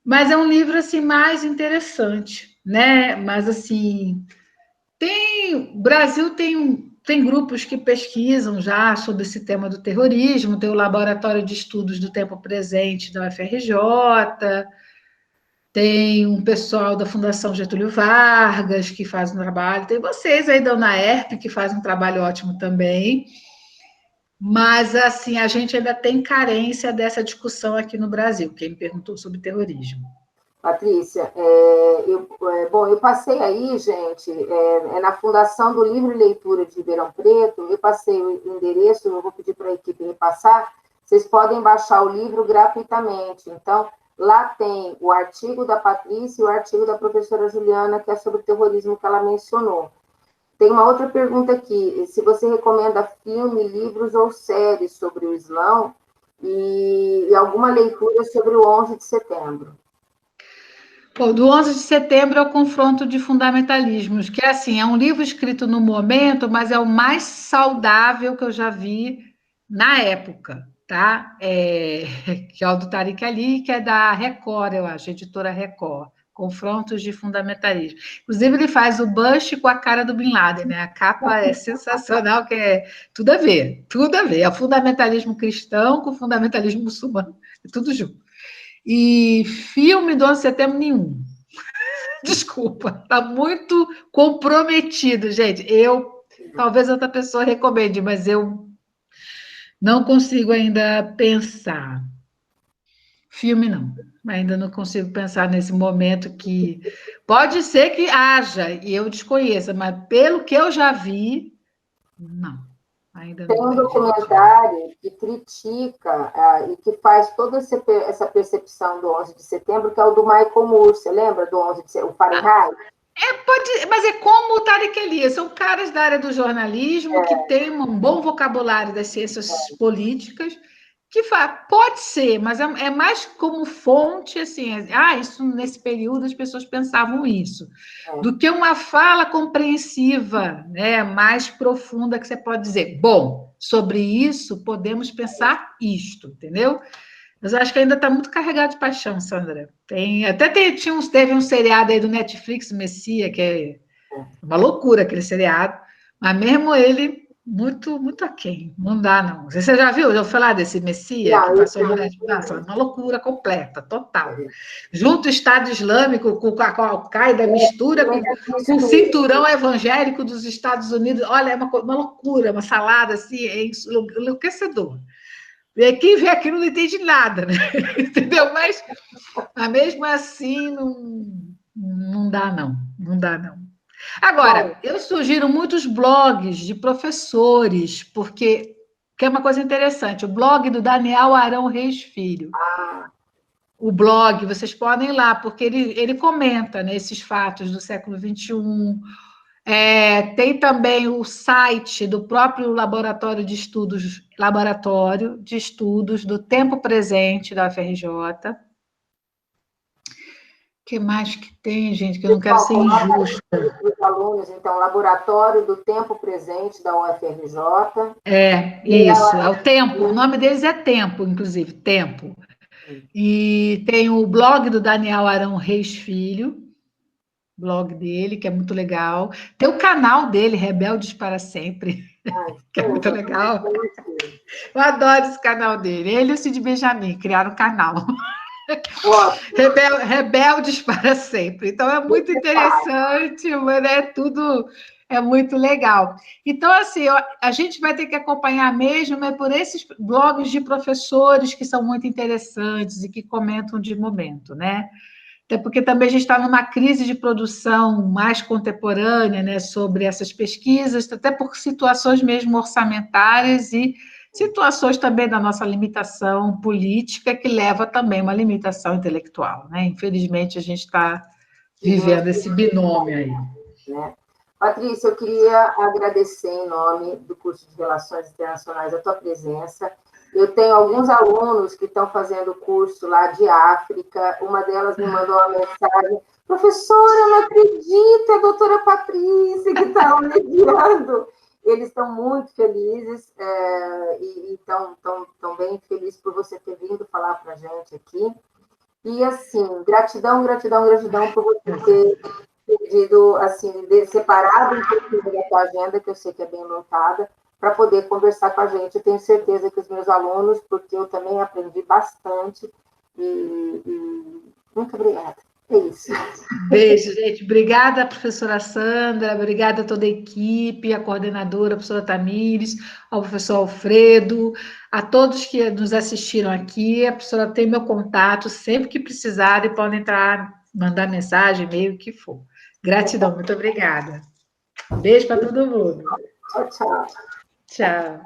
mas é um livro assim mais interessante, né? Mas assim, o Brasil tem grupos que pesquisam já sobre esse tema do terrorismo, tem o Laboratório de Estudos do Tempo Presente da UFRJ, tem um pessoal da Fundação Getúlio Vargas que faz um trabalho, tem vocês aí da UNAERP que fazem um trabalho ótimo também, mas assim, a gente ainda tem carência dessa discussão aqui no Brasil, quem me perguntou sobre terrorismo. Patrícia, eu passei aí, gente, na Fundação do Livro e Leitura de Ribeirão Preto, eu passei o endereço, eu vou pedir para a equipe repassar, vocês podem baixar o livro gratuitamente. Então, lá tem o artigo da Patrícia e o artigo da professora Juliana, que é sobre o terrorismo que ela mencionou. Tem uma outra pergunta aqui, se você recomenda filme, livros ou séries sobre o Islã e alguma leitura sobre o 11 de setembro. Bom, do 11 de setembro é o Confronto de Fundamentalismos, que é um livro escrito no momento, mas é o mais saudável que eu já vi na época, tá? Que é o do Tariq Ali, que é da Record, eu acho, editora Record, Confrontos de Fundamentalismo. Inclusive, ele faz o Bush com a cara do Bin Laden, né? A capa é sensacional, que é tudo a ver, tudo a ver. É o fundamentalismo cristão com o fundamentalismo muçulmano, é tudo junto. E filme do 11 de setembro, nenhum. Desculpa, está muito comprometido, gente. Talvez outra pessoa recomende, mas eu não consigo ainda pensar. Filme, não. Ainda não consigo pensar nesse momento que... Pode ser que haja, e eu desconheça, mas pelo que eu já vi, não. Ainda Tem não um vejo. documentário que critica e que faz toda essa percepção do 11 de setembro, que é o do Michael Moore, você lembra do 11 de setembro, o Fahrenheit? Mas é como o Tariq Elias, são caras da área do jornalismo que têm um bom vocabulário das ciências políticas, que pode ser, mas é mais como fonte, assim, isso nesse período as pessoas pensavam isso, do que uma fala compreensiva, né, mais profunda, que você pode dizer, bom, sobre isso podemos pensar isto, entendeu? Mas eu acho que ainda está muito carregado de paixão, Sandra. Teve um seriado aí do Netflix, Messia, que é uma loucura aquele seriado, mas mesmo ele, muito, muito aquém. Não dá, não. Você já viu? Já ouviu falar desse Messia que passou no Netflix? Uma loucura completa, total. Junto o Estado Islâmico com a Al-Qaeda, mistura com o cinturão evangélico dos Estados Unidos. Olha, é uma loucura, uma salada assim, é enlouquecedor. Quem vê aquilo não entende nada, né? Entendeu? Mas mesmo assim, Não dá, não. Não dá, não. Agora, eu sugiro muitos blogs de professores, porque que é uma coisa interessante. O blog do Daniel Arão Reis Filho. O blog, vocês podem ir lá, porque ele comenta, né, esses fatos do século XXI. Tem também o site do próprio Laboratório de Estudos do Tempo Presente da UFRJ. O que mais que tem, gente, que eu não quero ser injusta. Os alunos, então, Laboratório do Tempo Presente da UFRJ. Isso, é o Tempo, o nome deles é Tempo, inclusive, Tempo. E tem o blog do Daniel Arão Reis Filho, blog dele, que é muito legal. Tem o canal dele, Rebeldes para Sempre, que é muito legal. Eu adoro esse canal dele. Ele e o Cid Benjamin criaram um canal. Rebeldes para Sempre. Então, é muito interessante, mas tudo é muito legal. Então, assim, a gente vai ter que acompanhar mesmo, mas por esses blogs de professores que são muito interessantes e que comentam de momento, né? Até porque também a gente está numa crise de produção mais contemporânea, né, sobre essas pesquisas, até por situações mesmo orçamentárias e situações também da nossa limitação política, que leva também uma limitação intelectual, né? Infelizmente, a gente está vivendo esse binômio aí. Né? Patrícia, eu queria agradecer em nome do curso de Relações Internacionais a tua presença. Eu tenho alguns alunos que estão fazendo curso lá de África. Uma delas me mandou uma mensagem: professora, eu não acredito, a doutora Patrícia que está mediando. Eles estão muito felizes e estão bem felizes por você ter vindo falar para a gente aqui. E, assim, gratidão por você ter pedido, assim, separado um pouquinho da tua agenda, que eu sei que é bem lotada, para poder conversar com a gente. Eu tenho certeza que os meus alunos, porque eu também aprendi bastante, e muito obrigada. É isso. Beijo, gente. Obrigada, professora Sandra, obrigada a toda a equipe, a coordenadora, a professora Tamires, ao professor Alfredo, a todos que nos assistiram aqui. A professora tem meu contato, sempre que precisarem, podem entrar, mandar mensagem, e-mail, o que for. Gratidão, muito obrigada. Beijo para todo mundo. Tchau, tchau. Tchau.